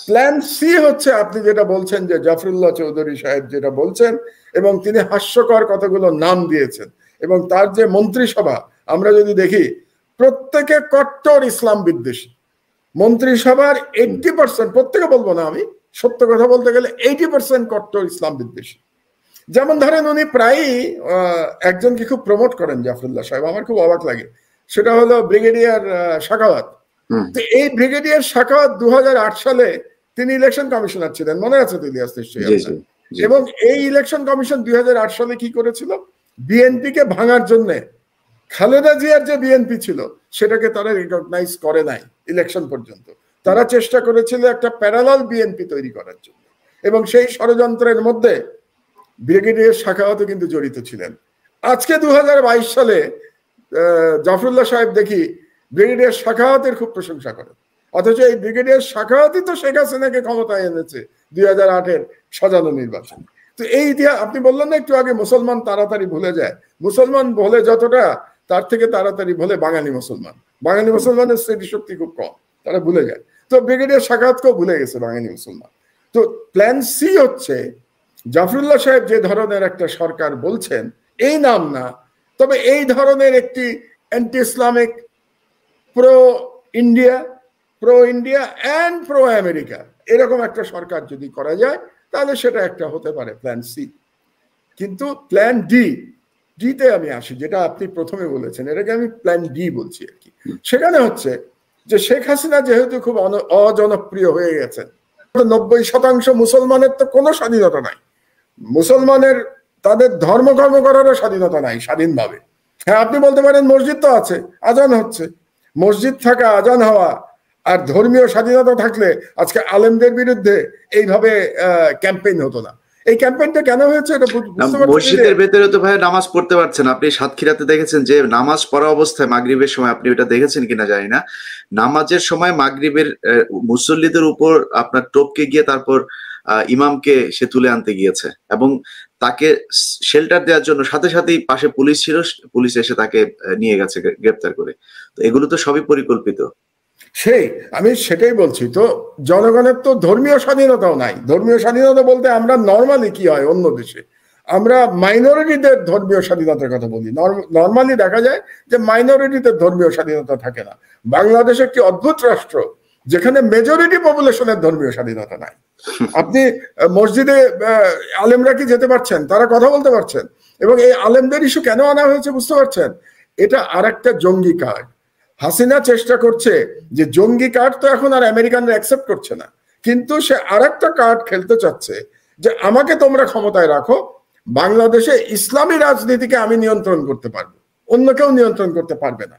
প্ল্যান সি হচ্ছে আপনি যেটা বলছেন যে জাফরুল্লাহ চৌধুরী সাহেব যেটা বলছেন, এবং তিনি হাস্যকর কতগুলো নাম দিয়েছেন, এবং তার যে মন্ত্রিসভা আমরা যদি দেখি প্রত্যেকে কট্টর ইসলাম বিদ্বেষী। মন্ত্রিসভার 80%, প্রত্যেকে বলবো না আমি, সত্য কথা বলতে গেলে 80% কট্টর ইসলাম বিদ্বেষী। যেমন ধরেন উনি প্রায়ই একজনকে খুব প্রমোট করেন জাফরুল্লাহ সাহেব, আমার খুব অবাক লাগে, সেটা হলো ব্রিগেডিয়ার সাখাওয়াত। তো এই ব্রিগেডিয়ার সাখাওয়াত 2008 সালে তিনি ইলেকশন কমিশনার ছিলেন, মনে আছে তো ইলিয়াস নিশ্চয়ই আপনার? এবং এই ইলেকশন কমিশন 2008 সালে কি করেছিল? বিএনপি কে ভাঙার জন্য খালেদা জিয়ার যে বিএনপি ছিল সেটাকে তারা রিকগনাইজ করে নাই ইলেকশন পর্যন্ত। তারা চেষ্টা করেছিল একটা প্যারালাল বিএনপি তৈরি করার জন্য, এবং সেই ষড়যন্ত্রের মধ্যে ব্রিগেডিয়ার সাখাওয়াতও কিন্তু জড়িত ছিলেন। আজকে 2022 সালে জাফরুল্লাহ সাহেব দেখি ব্রিগেডিয়ার সাখাওয়াতের খুব প্রশংসা করেন, অথচ এই ব্রিগেডিয়ার সাখাওয়াতই তো শেখ হাসিনাকে ক্ষমতায় এনেছে 2008-এর সাজানো নির্বাচন। তো এই ইতিহাস, আপনি বললেন না একটু আগে মুসলমান তাড়াতাড়ি ভুলে যায়, মুসলমান ভুলে যতটা তার থেকে তাড়াতাড়ি ভুলে বাঙালি মুসলমান। বাঙালি মুসলমানের স্মৃতিশক্তি খুব কম, তারা ভুলে যায়। তো ব্রিগেডিয়ার সাখাওয়াতকেও ভুলে গেছে বাঙালি মুসলমান। তো প্ল্যান সি হচ্ছে জাফরুল্লাহ সাহেব যে ধরনের একটা সরকার বলছেন, এই নাম না, তবে এই ধরনের একটি anti Islamic, pro India and pro America এরকম একটা সরকার যদি করা যায়, তাহলে সেটা একটা হতে পারে প্ল্যান সি। কিন্তু প্ল্যান ডিতে আমি আসি, যেটা আপনি প্রথমে বলেছেন, এটাকে আমি প্ল্যান ডি বলছি আর কি। সেখানে হচ্ছে যে শেখ হাসিনা যেহেতু খুব অজনপ্রিয় হয়ে গেছেন, 90% মুসলমানের তো কোনো স্বাধীনতা নাই, মুসলমানের তাদের ধর্মকর্ম করারও স্বাধীনতা নাই স্বাধীনভাবে। হ্যাঁ, আপনি বলতে পারেন মসজিদ তো আছে, আজান হচ্ছে, মসজিদ থাকা, আজান হওয়া আর ধর্মীয় স্বাধীনতা থাকলে আজকে আলেমদের বিরুদ্ধে এইভাবে ক্যাম্পেইন হতো না। এই ক্যাম্পেইনটা কেন হয়েছে এটা বুঝতে পারছেন? মসজিদের ভেতরে তো ভাই নামাজ পড়তে পারছেন। আপনি সাতক্ষীরাতে দেখেছেন যে নামাজ পড়া অবস্থায় মাগরিবের সময়, আপনি ওটা দেখেছেন কিনা জানি না, নামাজের সময় মাগরিবের মুসল্লিদের উপর আপনার টপকে গিয়ে তারপর ইমামকে সে তুলে আনতে গিয়েছে এবং তাকে শেল্টার দেওয়ার জন্য সাথে সাথেই পাশে পুলিশ ছিল, পুলিশ এসে তাকে নিয়ে গেছে গ্রেপ্তার করে। তো এগুলো তো সবই পরিকল্পিত। সেই আমি সেটাই বলছি, তো জনগণের তো ধর্মীয় স্বাধীনতাও নাই। ধর্মীয় স্বাধীনতা বলতে আমরা নর্মালি কি হয় অন্য দেশে, আমরা মাইনরিটিদের ধর্মীয় স্বাধীনতার কথা বলি। নর্মালি দেখা যায় যে মাইনরিটিদের ধর্মীয় স্বাধীনতা থাকে না। বাংলাদেশ একটি অদ্ভুত রাষ্ট্র যেখানে মেজরিটি পপুলেশনের ধর্মীয় স্বাধীনতা নাই। আপনি মসজিদে আলেমরা কি যেতে পারছেন, তারা কথা বলতে পারছেন, এবং এই আলেমদের ইস্যু কেন আনা হয়েছে বুঝতে পারছেন? এটা আর একটা জঙ্গি কার্ড। হাসিনা চেষ্টা করছে যে জঙ্গি কার্ড তো এখন আর আমেরিকানরা অ্যাকসেপ্ট করছে না, কিন্তু সে আর একটা কার্ড খেলতে চাচ্ছে যে আমাকে তোমরা ক্ষমতায় রাখো, বাংলাদেশে ইসলামী রাজনীতিকে আমি নিয়ন্ত্রণ করতে পারবো, অন্য কেউ নিয়ন্ত্রণ করতে পারবে না।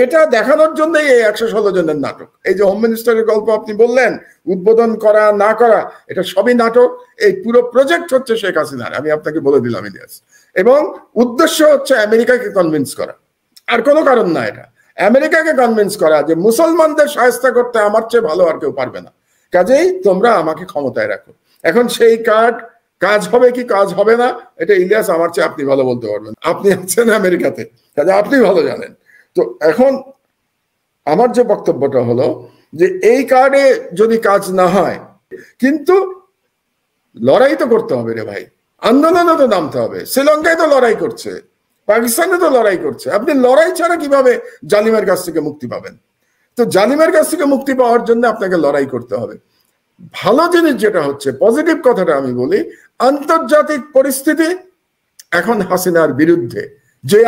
এটা দেখানোর জন্যই এই 116 জনের নাটক। এই যে হোম মিনিস্টারের গল্প আপনি বললেন, উদ্বোধন করা না করা, এটা সবই নাটক। এই পুরো প্রজেক্ট হচ্ছে শেখ হাসিনার, আমি আপনাকে বলে দিলাম ইলিয়াস। এবং উদ্দেশ্য হচ্ছে আমেরিকাকে কনভিন্স করা, আর কোনো কারণ না। এটা আমেরিকাকে কনভিন্স করা যে মুসলমানদের শায়েস্তা করতে আমার চেয়ে ভালো আর কেউ পারবে না, কাজেই তোমরা আমাকে ক্ষমতায় রাখো। এখন সেই কার্ড কাজ হবে কি কাজ হবে না, এটা ইলিয়াস আমার চেয়ে আপনি ভালো বলতে পারবেন। আপনি আছেন আমেরিকাতে, কাজে আপনি ভালো জানেন। তো এখন আমার যে বক্তব্যটা হলো যে এই কার্ডে যদি কাজ না হয়, কিন্তু লড়াই তো করতে হবে রে ভাই, আন্দোলনে তো নামতে হবে। শ্রীলঙ্কায় তো লড়াই করছে, পাকিস্তানে তো লড়াই করছে। আপনি লড়াই ছাড়া কিভাবে জালিমের কাছ থেকে মুক্তি পাবেন? তো জালিমের কাছ থেকে মুক্তি পাওয়ার জন্য আপনাকে লড়াই করতে হবে। ভালো জিনিস যেটা হচ্ছে, পজিটিভ কথাটা আমি বলি, আন্তর্জাতিক পরিস্থিতি এখন হাসিনার বিরুদ্ধে। যে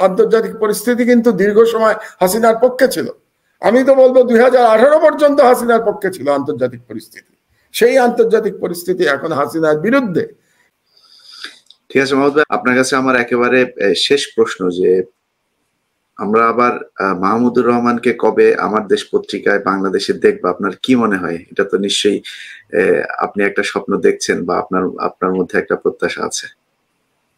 আন্তর্জাতিক পরিস্থিতি কিন্তু দীর্ঘ সময় হাসিনার পক্ষে ছিল। আমি তো বলবো 2018 পর্যন্ত হাসিনার পক্ষে ছিল আন্তর্জাতিক পরিস্থিতি, সেই আন্তর্জাতিক পরিস্থিতি এখন হাসিনার বিরুদ্ধে। ঠিক আছে মাহমুদ ভাই, আপনার কাছে আমার একেবারে শেষ প্রশ্ন যে আমরা আবার মাহমুদুর রহমানকে কবে আমার দেশ পত্রিকায় বাংলাদেশে দেখবো? আপনার কি মনে হয়? এটা তো নিশ্চয়ই আপনি একটা স্বপ্ন দেখছেন বা আপনার মধ্যে একটা প্রত্যাশা আছে।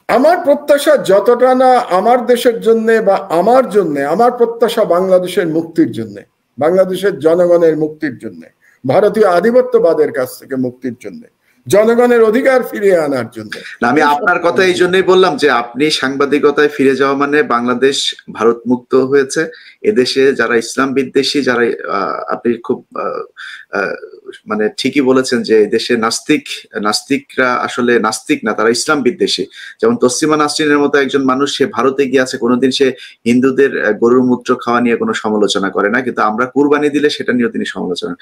আমার প্রত্যাশা যতটা না আমার দেশের জন্য বা আমার জন্য, আমার প্রত্যাশা বাংলাদেশের মুক্তির জন্য, বাংলাদেশের জনগণের মুক্তির জন্য, ভারতীয় আধিপত্যবাদের কাছ থেকে মুক্তির জন্য, জনগণের অধিকার ফিরিয়ে আনার জন্য। আমি আপনার কথা এই জন্যই বললাম যে আপনি সাংবাদিকতায় ফিরে যাওয়া মানে বাংলাদেশ ভারত মুক্ত হয়েছে। এদেশে যারা ইসলাম বিদ্বেষী, যারা আপনি খুব মানে ঠিকই বলেছেন যে দেশে নাস্তিকরা আসলে নাস্তিক না, তারা ইসলাম বিদ্বেষী। যেমন তসলিমা নাসরিনের মতো একজন মানুষ, সে ভারতে গিয়ে আছে, কোনোদিন সে হিন্দুদের গরুর মূত্র খাওয়া নিয়ে কোনো সমালোচনা করে না, কিন্তু আমরা কুরবানি দিলে সেটা নিয়েও তিনি সমালোচনা।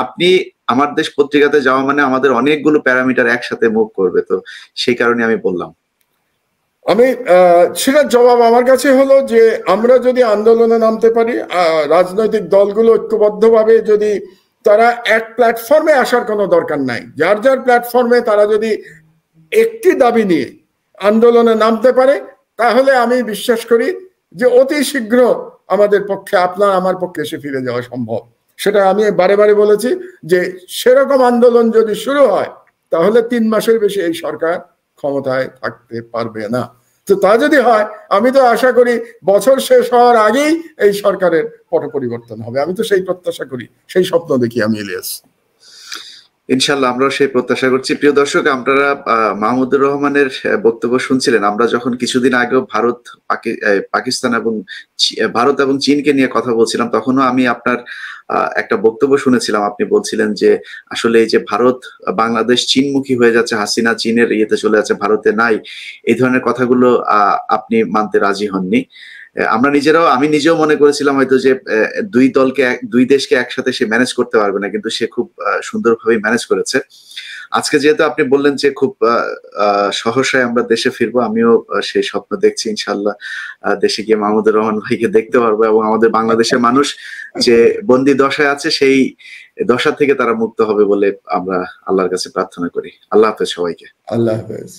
আপনি আমার দেশ পত্রিকাতে যাওয়া মানে আমাদের অনেকগুলো প্যারামিটার একসাথে মুভ করবে, তো সেই কারণে আমি বললাম। আমি সেটার জবাব আমার কাছে হলো যে আমরা যদি আন্দোলনে নামতে পারি, রাজনৈতিক দলগুলো ঐক্যবদ্ধভাবে যদি তারা এক প্ল্যাটফর্মে আসার কোনো দরকার নাই, যার যার প্ল্যাটফর্মে তারা যদি একটি দাবি নিয়ে আন্দোলনে নামতে পারে, তাহলে আমি বিশ্বাস করি যে অতি শীঘ্র আমাদের পক্ষে, আপনার আমার পক্ষে এসে ফিরে যাওয়া সম্ভব। সেটা আমি বারে বারে বলেছি যে সেরকম আন্দোলন যদি শুরু হয় তাহলে 3 মাসের বেশি এই সরকার ক্ষমতায় থাকতে পারবে না। তো তা যদি হয়, আমি তো আশা করি বছর শেষ হওয়ার আগেই এই সরকারের পট পরিবর্তন হবে। আমি তো সেই প্রত্যাশা করি, সেই স্বপ্ন দেখি আমি ইলিয়াস। ইনশাল্লাহ আমরাও সেই প্রত্যাশা করছি। প্রিয় দর্শক, আপনারা মাহমুদুর রহমানের বক্তব্য শুনছিলেন। আমরা যখন কিছুদিন আগেও পাকিস্তান এবং ভারত এবং চীনকে নিয়ে কথা বলছিলাম, তখনও আমি আপনার একটা বক্তব্য শুনেছিলাম। আপনি বলছিলেন যে আসলে এই যে ভারত বাংলাদেশ চীনমুখী হয়ে যাচ্ছে, হাসিনা চীনের ইয়েতে চলে যাচ্ছে, ভারতে নাই, এই ধরনের কথাগুলো আপনি মানতে রাজি হননি। আমি নিজেও মনে করেছিলাম হয়তো যে দুই দেশকে একসাথে সে ম্যানেজ করতে পারবে না, কিন্তু সে খুব সুন্দরভাবে ম্যানেজ করেছে। আজকে যেহেতু আপনি বললেন যে খুব সহসায় আমরা দেশে ফিরবো, আমিও সেই স্বপ্ন দেখছি। ইনশাল্লাহ দেশে গিয়ে মাহমুদুর রহমান ভাইকে দেখতে পারবো এবং আমাদের বাংলাদেশের মানুষ যে বন্দি দশায় আছে সেই দশা থেকে তারা মুক্ত হবে বলে আমরা আল্লাহর কাছে প্রার্থনা করি। আল্লাহ হাফেজ সবাইকে। আল্লাহ হাফেজ।